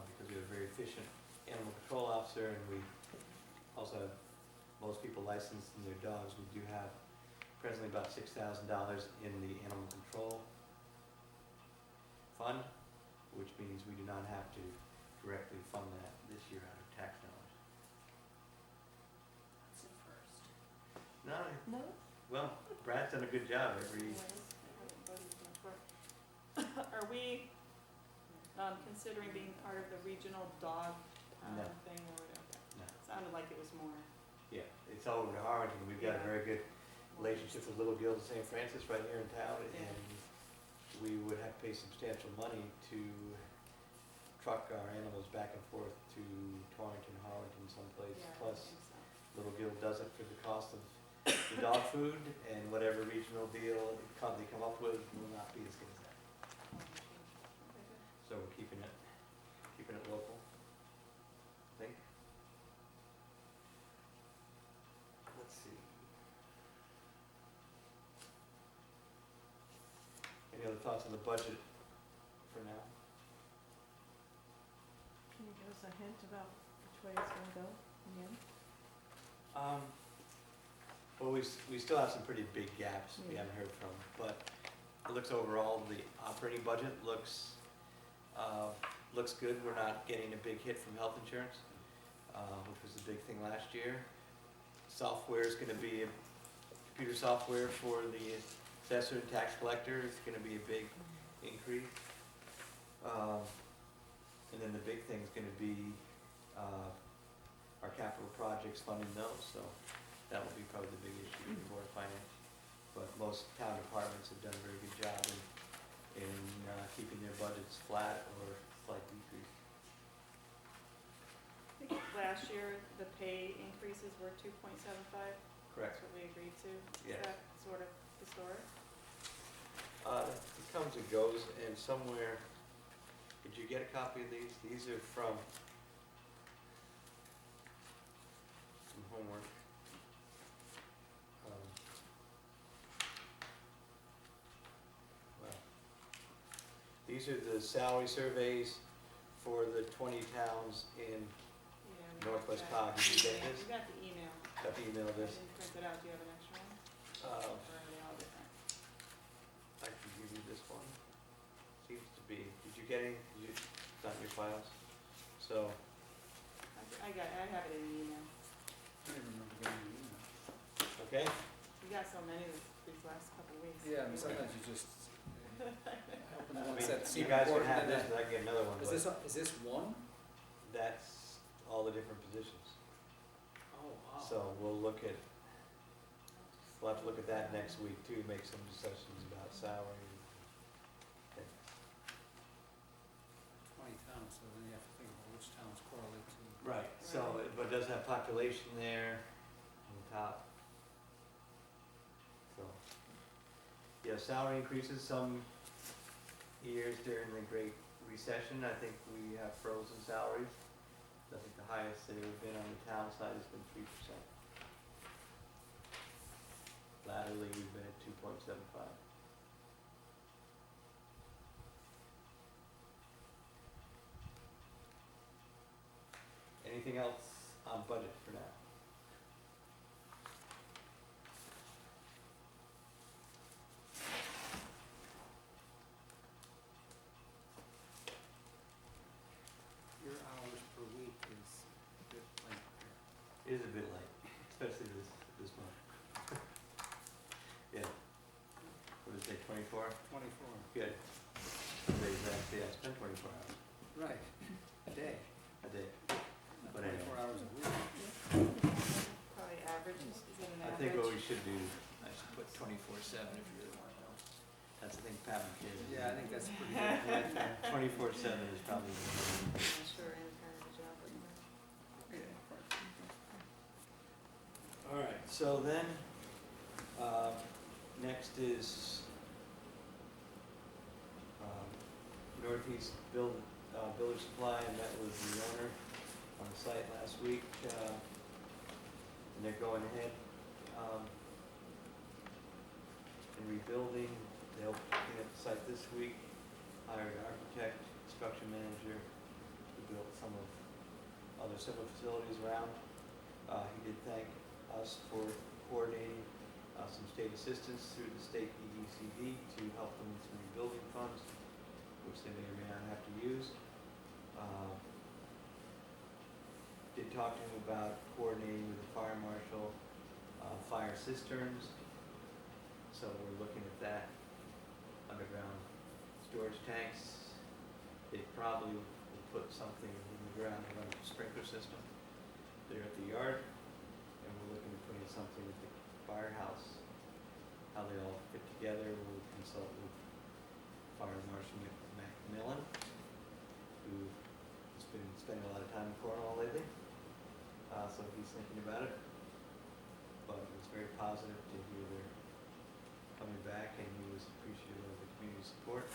because we have a very efficient animal control officer, and we also have most people licensed in their dogs. We do have presently about $6,000 in the animal control fund, which means we do not have to directly fund that this year out of tax dollars. That's a first. No, No? well, Brad's done a good job every, Are we considering being part of the regional dog No. thing or whatever? no, Sounded like it was more. yeah, it's all over to Harwich, and we've got a Yeah. very good relationship with Little Guild of St. Francis right here in town, Yeah. and we would have to pay substantial money to truck our animals back and forth to Torrington, Harwich, someplace. Yeah, I Plus, think so. Little Guild does it for the cost of the dog food, and whatever regional deal they come up with will not be as good as that. Okay, good. So we're keeping it local, I think. Let's see. Any other thoughts on the budget for now? Can you give us a hint about which way it's gonna go in the end? Well, we still have some pretty big gaps we haven't heard from, but it looks overall, the operating budget looks good. We're not getting a big hit from health insurance, which was the big thing last year. Software is gonna be, computer software for the assessor and tax collector is gonna be a big increase. And then the big thing's gonna be, our capital projects, funding those, so that will be probably the big issue with the Board of Finance. But most town departments have done a very good job in keeping their budgets flat or slight decrease. I think last year, the pay increases were 2.75. Correct. That's what we agreed to. Yes. Is that sort of historic? It comes and goes, and somewhere, did you get a copy of these? These are from some homework. Well, these are the salary surveys for the 20 towns in Yeah. we Northwest got Cog. Did you get that. this? We got the email. Got the email of I this? didn't print it out. Do you have an extra one? Uh, Or are they all different? I can give you this one. Seems to be, did you get any, it's not in your files? So, I have it in the email. I don't remember getting an email. okay, We got so many these last couple of weeks. Yeah, I mean, sometimes you just open the I one mean, that you seems guys can important have and this, then. and I can get another one, Is this but one? that's all the different positions. Oh, wow. So we'll have to look at that next week too, make some decisions about salary. 20 towns, so then you have to think about which towns correlate to. Right. So, but it does have population there on the top. So, yeah, salary increases some years during the Great Recession. I think we have frozen salaries. I think the highest they've ever been on the town side has been 3%. Latterly, we've been at 2.75. Anything else on budget for now? Your hours per week is a bit like, It is a bit late, especially this month. Yeah. What did it say, 24? 24. Good. Today's actually, yeah, it's been 24 hours Right, a day, a day. not But anyway. 24 hours a week. Probably average, is it an I average? think what we should do, I should put 24/7 if you really want to know. That's the thing Pat gave me. Yeah, I think that's pretty good right there. 24/7 is probably. I'm not sure any kind of a job like that. All right, so then, next is Northeast Builder Supply. I met with the owner on the site last week, and they're going ahead and rebuilding. They'll clean up the site this week, hired an architect, construction manager, who built some of other civil facilities around. He did thank us for coordinating some state assistance through the state EDCD to help them with some rebuilding funds, which they may or may not have to use. Did talk to him about coordinating with the fire marshal, fire cisterns. So we're looking at that, underground storage tanks. They probably will put something in the ground to run a sprinkler system there at the yard. And we're looking at putting something at the firehouse. How they all fit together, we'll consult with Fire Marshal Macmillan, who has been spending a lot of time in Cornwall lately. So he's thinking about it. But it was very positive to hear they're coming back, and he was appreciative of the community support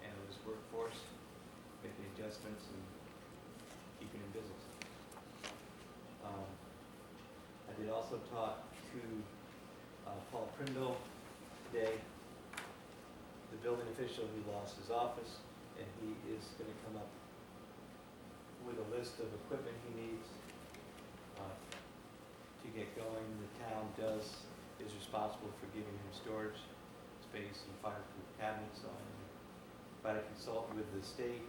and of his workforce, making adjustments and keeping in business. I did also talk to Paul Prindle today, the building official who lost his office, and he is going to come up with a list of equipment he needs to get going. The town is responsible for giving him storage space and fireproof cabinets. So I'm going to try to consult with the state,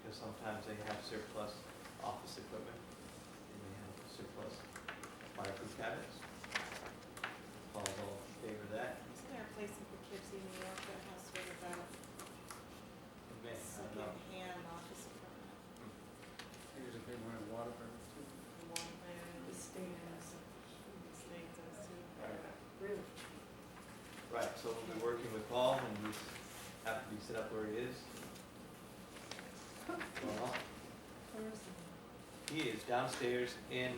because sometimes they have surplus office equipment and they have surplus fireproof cabinets. Paul's all in favor of that. Isn't there a place in Poughkeepsie, New York that has sort of a Man, I don't know. second-hand office equipment? Here's a big one in Waterbury too. The one where the state does too. Really? Right, so we'll be working with Paul, and he's happy to be set up where he is. Well, Where is it? he is downstairs in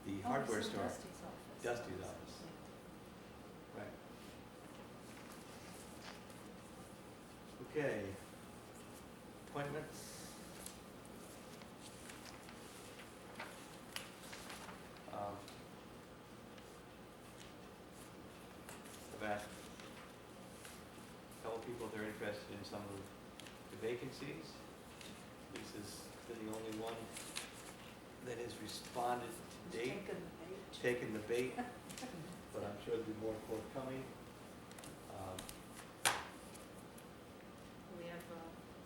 the hardware it's in store. Dusty's office. Dusty's office. Right. Okay. Appointments. I've asked a couple people if they're interested in some of the vacancies. This has been the only one that has responded to date, Taken the bait. taken the bait, but I'm sure there'll be more forthcoming. We have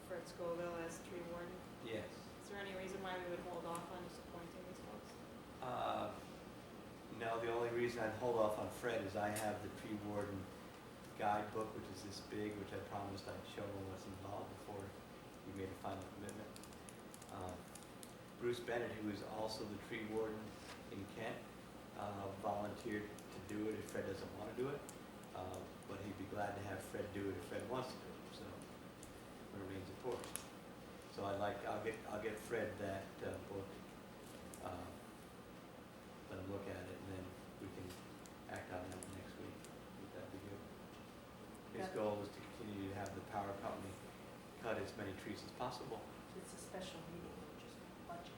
Fred Scoville as tree warden. Yes. Is there any reason why we would hold off on just appointing these folks? No, the only reason I'd hold off on Fred is I have the tree warden guidebook, which is this big, which I promised I'd show him what's involved before he made a final commitment. Bruce Bennett, who is also the tree warden in Kent, volunteered to do it if Fred doesn't want to do it. But he'd be glad to have Fred do it if Fred wants to do it, so it remains important. So I'll get Fred that book, let him look at it, and then we can act on that next week. That'd be good. His Got it. goal is to continue to have the power company cut as many trees as possible. It's a special meeting, just budget.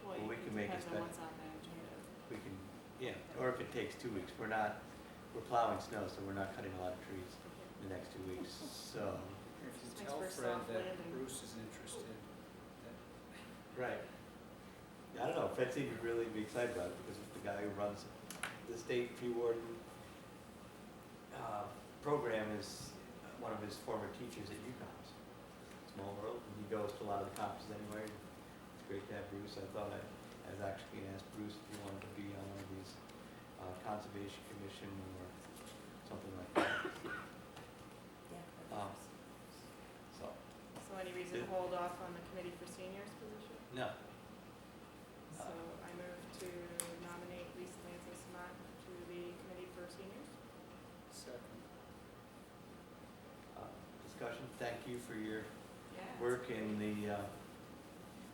Well, we can make it Depends on what's on the agenda. We can, yeah, or if it takes 2 weeks. We're plowing snow, so we're not cutting a lot of trees in the next 2 weeks, so. If you Just makes tell for Fred soft that landing. Bruce is interested, that Right. I don't know, Fred seemed to really be excited about it, because it's the guy who runs the state tree warden program is one of his former teachers at UConn's. Small world, and he goes to a lot of the conferences anyway. It's great to have Bruce. I thought I was actually going to ask Bruce if he wanted to be on one of these conservation commission or something like that. Yeah. So, So any reason to hold off on the committee for seniors position? no. So I move to nominate Lisa Lancey-Smart to the committee for seniors. second. Discussion, thank you for your Yeah. work in the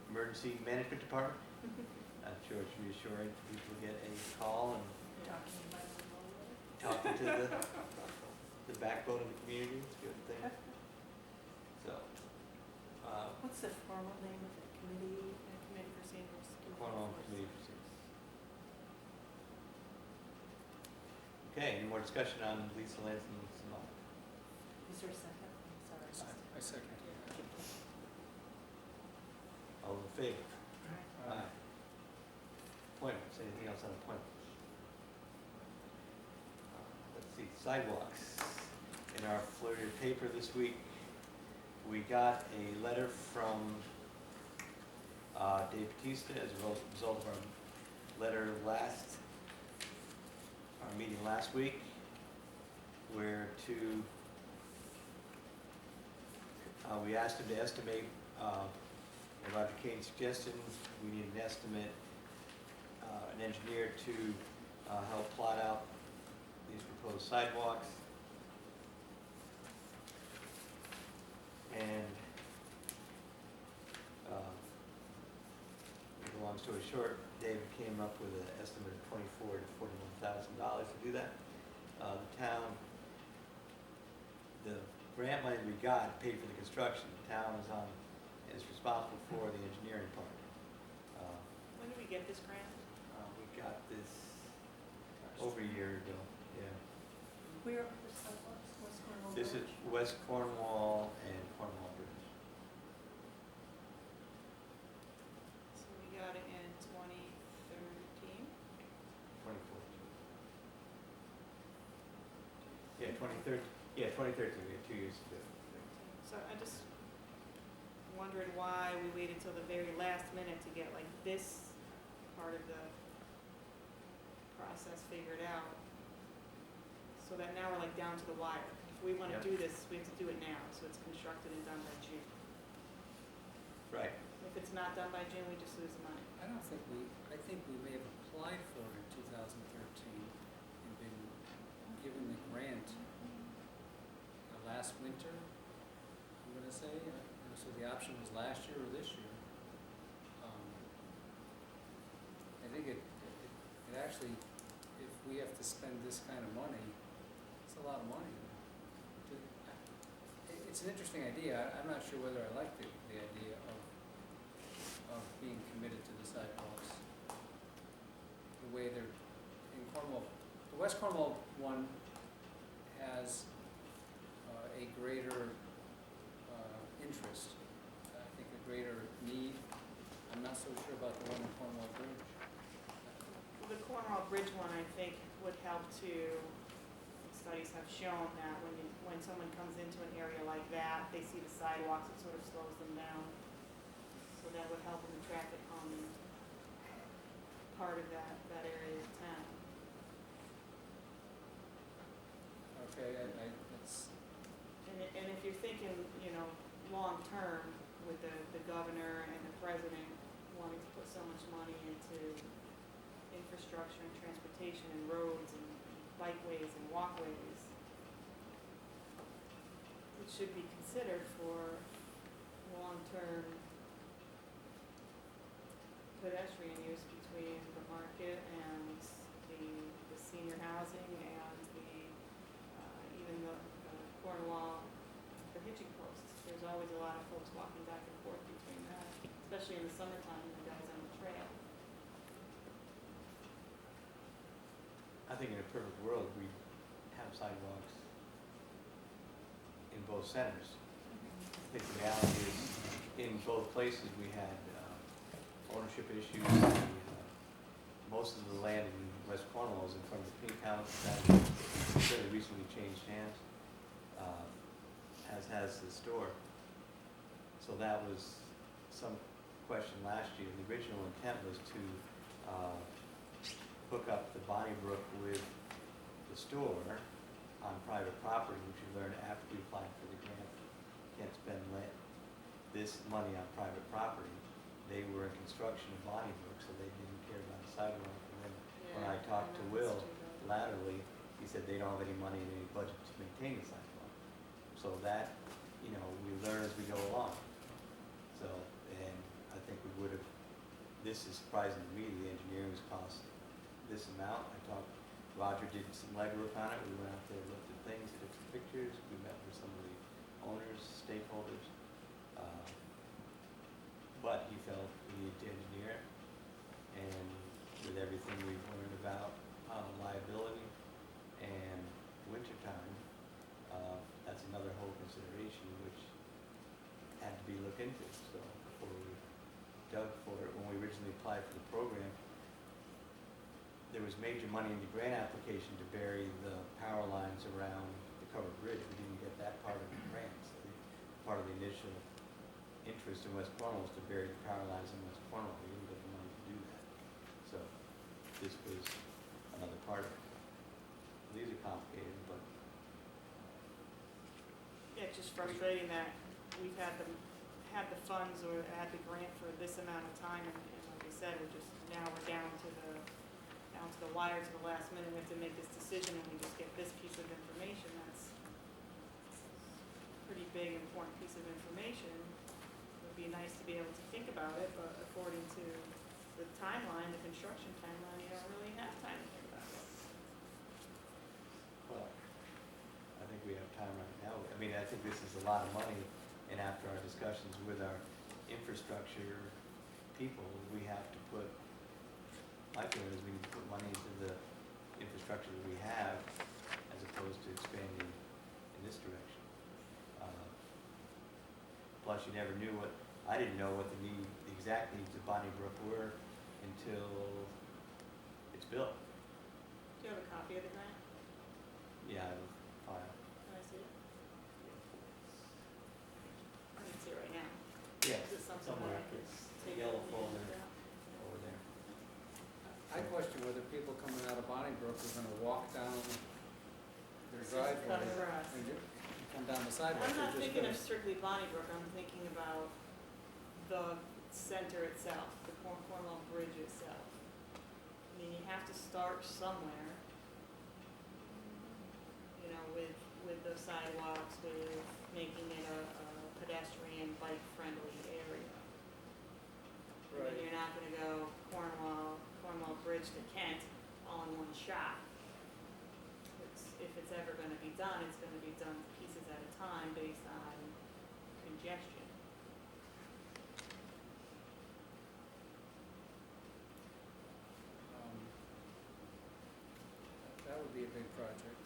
emergency management department. I'm sure it's reassuring for people to get a call and Talking about it all the way. talking to the backbone of the community. It's a good thing. So, formal name of the committee? Committee for Seniors. Cornwall Committee for Seniors. Okay, any more discussion on Lisa Lanson's nomination? Is there a second? I'm sorry. I second. All in favor? Aye. Appointments, anything else on appointments? Let's see, sidewalks. In our flurry of paper this week, we got a letter from Dave Batista as a result of our letter our meeting last week, where we asked him to estimate, and Roger Kane's suggestion, we need an estimate, an engineer to help plot out these proposed sidewalks. And make a long story short, David came up with an estimate of $24,000 to $41,000 to do that. The town, the grant money we got paid for the construction. The town is responsible for the engineering part. When did we get this grant? We got this over a year ago, yeah. Where are the sidewalks? West Cornwall This is Bridge? West Cornwall and Cornwall Bridge. So we got it in 2013. 2014. Yeah, 2013, yeah, 2013, we had 2 years to do it. So I just wondered why we waited till the very last minute to get like this part of the process figured out. So that now we're like down to the wire. If we want to Yep. do this, we have to do it now, so it's constructed and done by June. Right, If it's not done by June, we just lose the money. I think we may have applied for it in 2013 and been given the grant last winter, I'm gonna say. So the option was last year or this year. I think it actually, if we have to spend this kind of money, it's a lot of money. It's an interesting idea. I'm not sure whether I like the idea of being committed to the sidewalks. The way they're in Cornwall, the West Cornwall one has a greater interest, I think a greater need. I'm not so sure about the one in Cornwall Bridge. The Cornwall Bridge one, I think, would help to, studies have shown that when someone comes into an area like that, they see the sidewalks, it sort of slows them down. So that would help in the traffic calming part of that area of town. Okay, that's, And if you're thinking, long-term with the governor and the president wanting to put so much money into infrastructure and transportation and roads and bikeways and walkways, it should be considered for long-term pedestrian use between the market and the senior housing and even the Cornwall, the hitching posts. There's always a lot of folks walking back and forth between that, especially in the summertime when the guys on the trail. I think in a perfect world, we have sidewalks in both centers. I think the reality is, in both places, we had ownership issues. Most of the land in West Cornwall is in front of the Pink House, that fairly recently changed hands, as has the store. So that was some question last year. The original intent was to hook up the Bonnybrook with the store on private property, which we learned after we applied for the grant. Can't spend this money on private property. They were in construction of Bonnybrook, so they didn't care about the sidewalk. And then when I talked to Will laterally, he said they don't have any money in any budget to maintain the sidewalk. So that, we learn as we go along. So, and I think we would have, this is surprising to me, the engineering was cost this amount. Roger did some legwork on it. We went out there, looked at things, took some pictures. We met with some of the owners, stakeholders. thing we've learned about liability and wintertime, that's another whole consideration which had to be looked into. So before we dug for it, when we originally applied for the program, there was major money in the grant application to bury the power lines around the covered bridge. We didn't get that part of the grant. So part of the initial interest in West Cornwall was to bury the power lines in West Cornwall. We didn't get the money to do that. So this was another part of it. These are complicated, but Yeah, it's just frustrating that we've had the funds or had the grant for this amount of time, and like I said, now we're down to the wire to the last minute. We have to make this decision, and we just get this piece of information. That's a pretty big, important piece of information. It would be nice to be able to think about it, but according to the timeline, the construction timeline, you don't really have time to think about it. well, I think we have time right now. I mean, I think this is a lot of money, and after our discussions with our infrastructure people, we have to put, my feeling is we need to put money into the infrastructure that we have as opposed to expanding in this direction. Plus, you never knew I didn't know what the exact needs of Bonnie Brook were until it's built. Do you have a copy of the grant? Yeah, I have a file. Can I see it? I can see it right now. Yeah, Is it something somewhere. that I could It's take? a yellow and folder print out? over there. I question whether people coming out of Bonnybrook are gonna walk down their This is cut driveway across. and come down the sidewalk. I'm not They're just thinking gonna- of strictly Bonnybrook, I'm thinking about the center itself, the Cornwall Bridge itself. I mean, you have to start somewhere, you know, with the sidewalks, with making it a pedestrian, bike-friendly area. I mean, you're not gonna go Cornwall Bridge to Kent all in one shot. If it's ever gonna be done, it's gonna be done pieces at a time based on congestion. That would be a big project.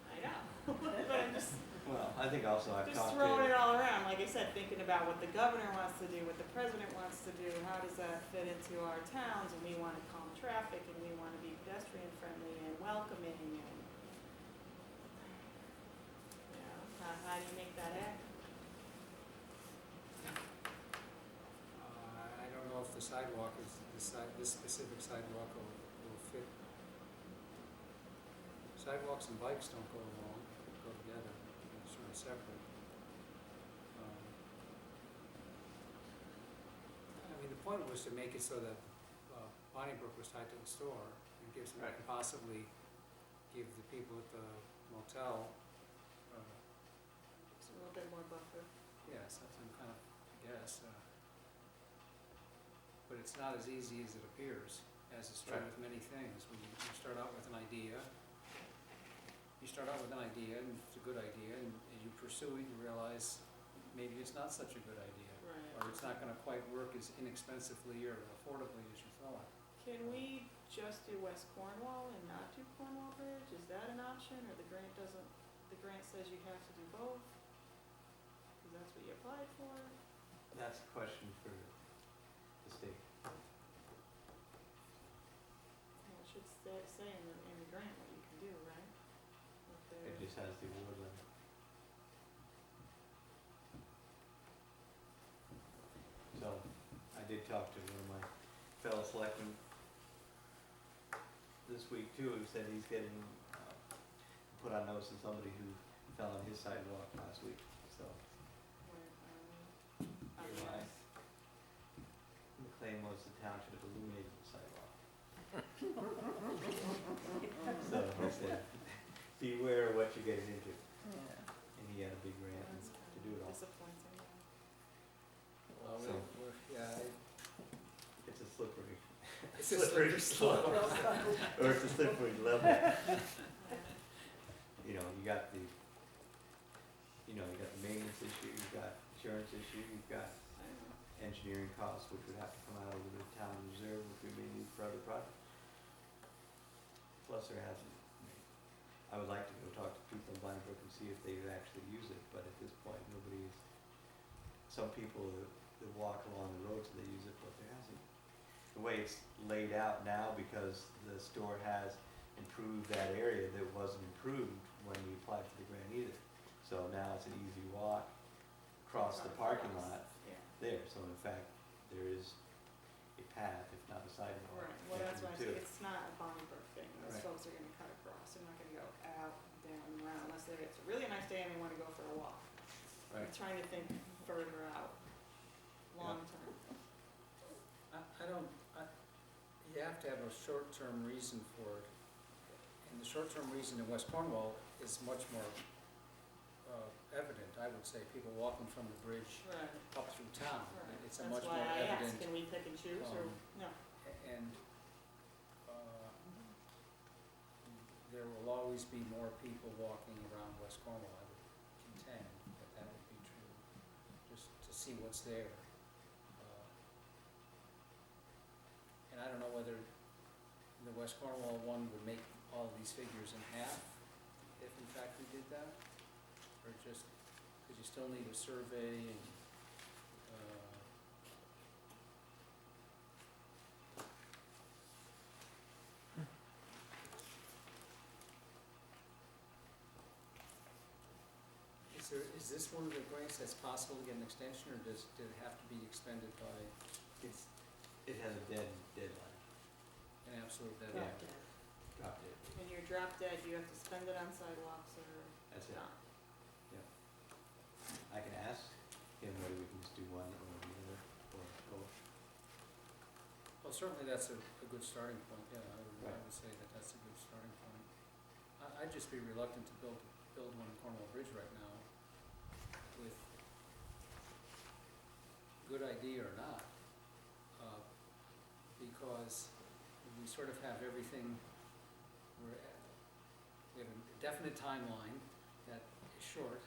I know, but I'm just Well, I think also I've talked throwing it to, all around, like I said, thinking about what the governor wants to do, what the president wants to do, how does that fit into our towns, and we wanna calm traffic, and we wanna be pedestrian friendly and welcoming, and, you know, how do you make that happen? I don't know if the sidewalk this specific sidewalk will fit. Sidewalks and bikes don't go together, they're sort of separate. I mean, the point was to make it so that Bonnybrook was tied to the store and gives them, Right. possibly give the people at the motel, Just a little bit more buffer. some kind of, I guess, but it's not as easy as it appears, as is true Right. with many things. When you start out with an idea, and it's a good idea, and as you pursue it, you realize maybe it's not such a good idea, Right. or it's not gonna quite work as inexpensively or affordably as you thought. Can we just do West Cornwall and not do Cornwall Bridge? Is that an option, or the grant says you have to do both? Cause that's what you applied for? that's a question for the state. Well, it should say in the grant what you can do, right? What It they're- just has the award letter. So, I did talk to one of my fellow selectmen this week too, who said he's getting, put on notice of somebody who fell on his sidewalk last week, so. where, Why? The claim was the town should have illuminated the sidewalk. So he said, beware of what you're getting into, Yeah. and he had a big grant That's to do it all. disappointing, yeah. Well, So- It's a slippery, It's a slippery slope. or it's a slippery level. You know, you got the maintenance issue, you've got insurance issue, you've got I don't know. engineering costs, which would have to come out of the town reserve, which we may need for other projects. Plus, there hasn't, I would like to go talk to people in Blind Brook and see if they would actually use it, but at this point, nobody's, some people that walk along the roads, they use it, but there hasn't. The way it's laid out now, because the store has improved that area that wasn't improved when we applied for the grant either. So now it's an easy walk across the parking lot Yeah. there, so in fact, there is a path, if not a sidewalk. Right, well, that's why I connecting the say it's not a Bonbrook thing, those Right. folks are gonna cut across, they're not gonna go out, down, and around, unless it's a really nice day and they wanna go for a walk. two. I'm Right, trying to think further out, long term. You have to have a short-term reason for it. And the short-term reason in West Cornwall is much more evident, I would say, people walking from the bridge Right, up through town. right, It's a much that's more why I asked, evident. can we pick and choose, or, no? And there will always be more people walking around West Cornwall, I would contend that would be true, just to see what's there. And I don't know whether the West Cornwall one would make all of these figures in half, if in fact we did that, or just, because you still need a survey and, is this one of the grants that's possible to get an extension, or did it have to be expended by it has a deadline, an absolute Yeah. deadline? drop dead, When you're drop dead, you have to spend it on sidewalks or that's it. not. I can ask him whether we can just do one or the other, or both. Well, certainly that's a good starting point, yeah, I Right. would say that that's a good starting point. I'd just be reluctant to build one in Cornwall Bridge right now, with good idea or not, because we sort of have everything, we have a definite timeline that is short.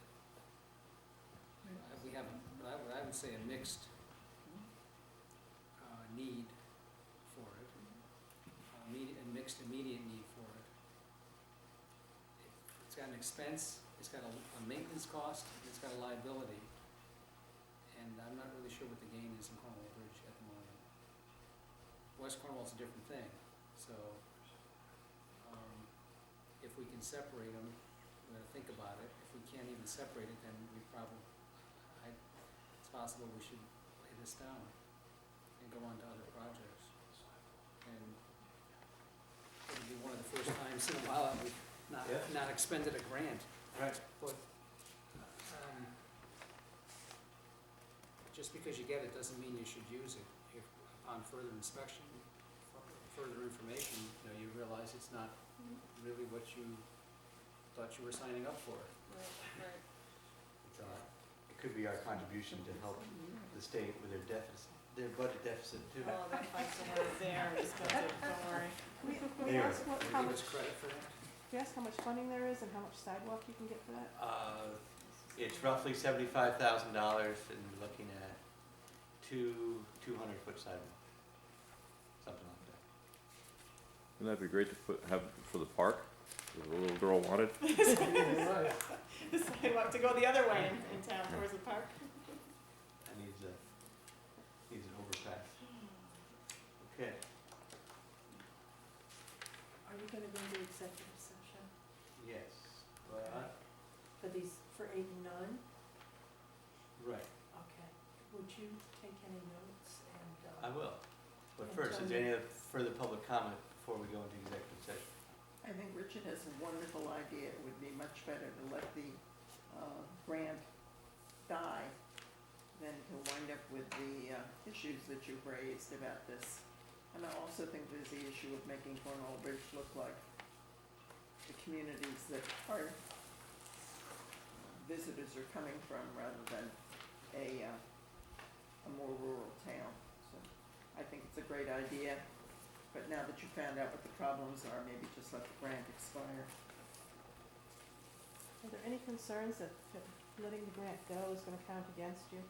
We have, what I would say, a mixed need for it, a mixed immediate need for it. It's got an expense, it's got a maintenance cost, it's got a liability, and I'm not really sure what the gain is in Cornwall Bridge at the moment. West Cornwall's a different thing, so if we can separate them, we're gonna think about it. If we can't even separate it, then we probably, it's possible we should lay this down and go on to other projects. And it'll be one of the first times in a while that we've Yeah. not expended a grant. Right. But just because you get it doesn't mean you should use it. If upon further inspection, further information, you realize it's not really what you thought you were signing up for. Right. It's, it could be our contribution to help the state with their deficit, their budget deficit too. Oh, they'll find somewhere there to spend it, don't worry. We Anyway. ask what, Can how you give much, us credit for that? we ask how much funding there is and how much sidewalk you can get for that? It's roughly $75,000, and we're looking at 200-foot sidewalk, something like that. Wouldn't that be great to have for the park, if the little girl wanted? The sidewalk to go the other way in town towards the park. That needs an overpass. Okay. Are you gonna go into executive session Yes. But, for these, for 8 and 9? right, Okay. Would you take any notes and, I will. But And first, is tell there me- any further public comment before we go into executive session? I think Richard has a wonderful idea. It would be much better to let the grant die than to wind up with the issues that you've raised about this. And I also think there's the issue of making Cornwall Bridge look like the communities that our visitors are coming from, rather than a more rural town. So I think it's a great idea. But now that you found out what the problems are, maybe just let the grant expire. Are there any concerns that letting the grant go is gonna count against you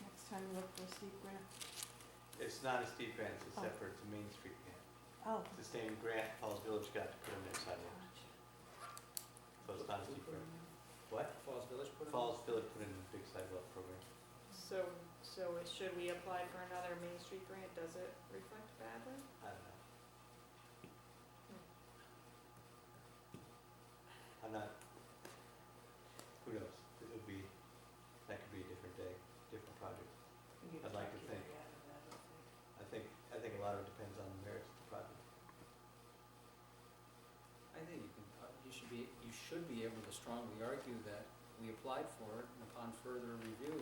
next time you look for a steep grant? It's not a steep grant, it's a Oh. separate, it's a Main Street grant. Oh. It's the same grant Falls Village got to put in their sidewalks, so it's not a Who steep put grant. it in? What? Falls Village put it in? Falls Village put in a big sidewalk program. So should we apply for another Main Street grant? Does it reflect badly? I don't know. I'm not, who knows? It would be, that could be a different day, different project. I'd like to think. I think a lot of it depends on the merits of the project. I think you should be able to strongly argue that we applied for it, and upon further review,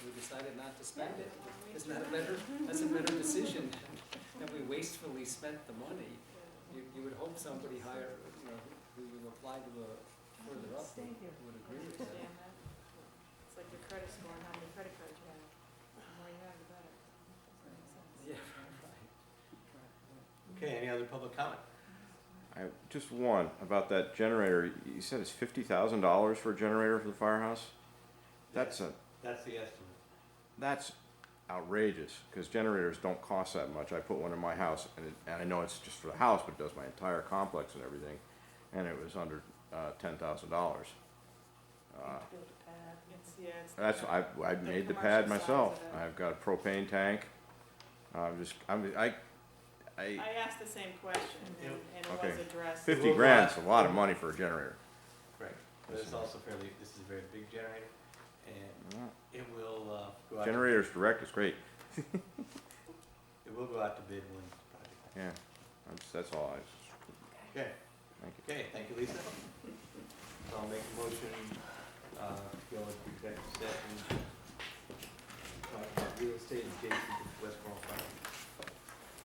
we decided not to spend it. Isn't that a better, that's a better decision than we wastefully spent the money. You would hope somebody higher, who you applied to a further up Stay here. would I agree with that. understand that. It's like your credit score and how many credit cards you have. The more you have, the better. Doesn't make sense. Yeah, right. Okay, any other public comment? Just one, about that generator, you said it's $50,000 for a generator for the firehouse? That's the estimate. That's outrageous, because generators don't cost that much. I put one in my house, and I know it's just for the house, but it does my entire complex and everything, and it was under $10,000. It's That's, I the made the commercial pad size myself. of it. I've got a propane tank. I I asked the same question and it was Okay. addressed. 50 grand's a lot of money for a generator. Right, but it's also fairly, this is a very big generator, and it will, go out. Generators direct is great. It will go out to bid when the project. Yeah, that's all. Okay, Thank you. okay, thank you, Lisa.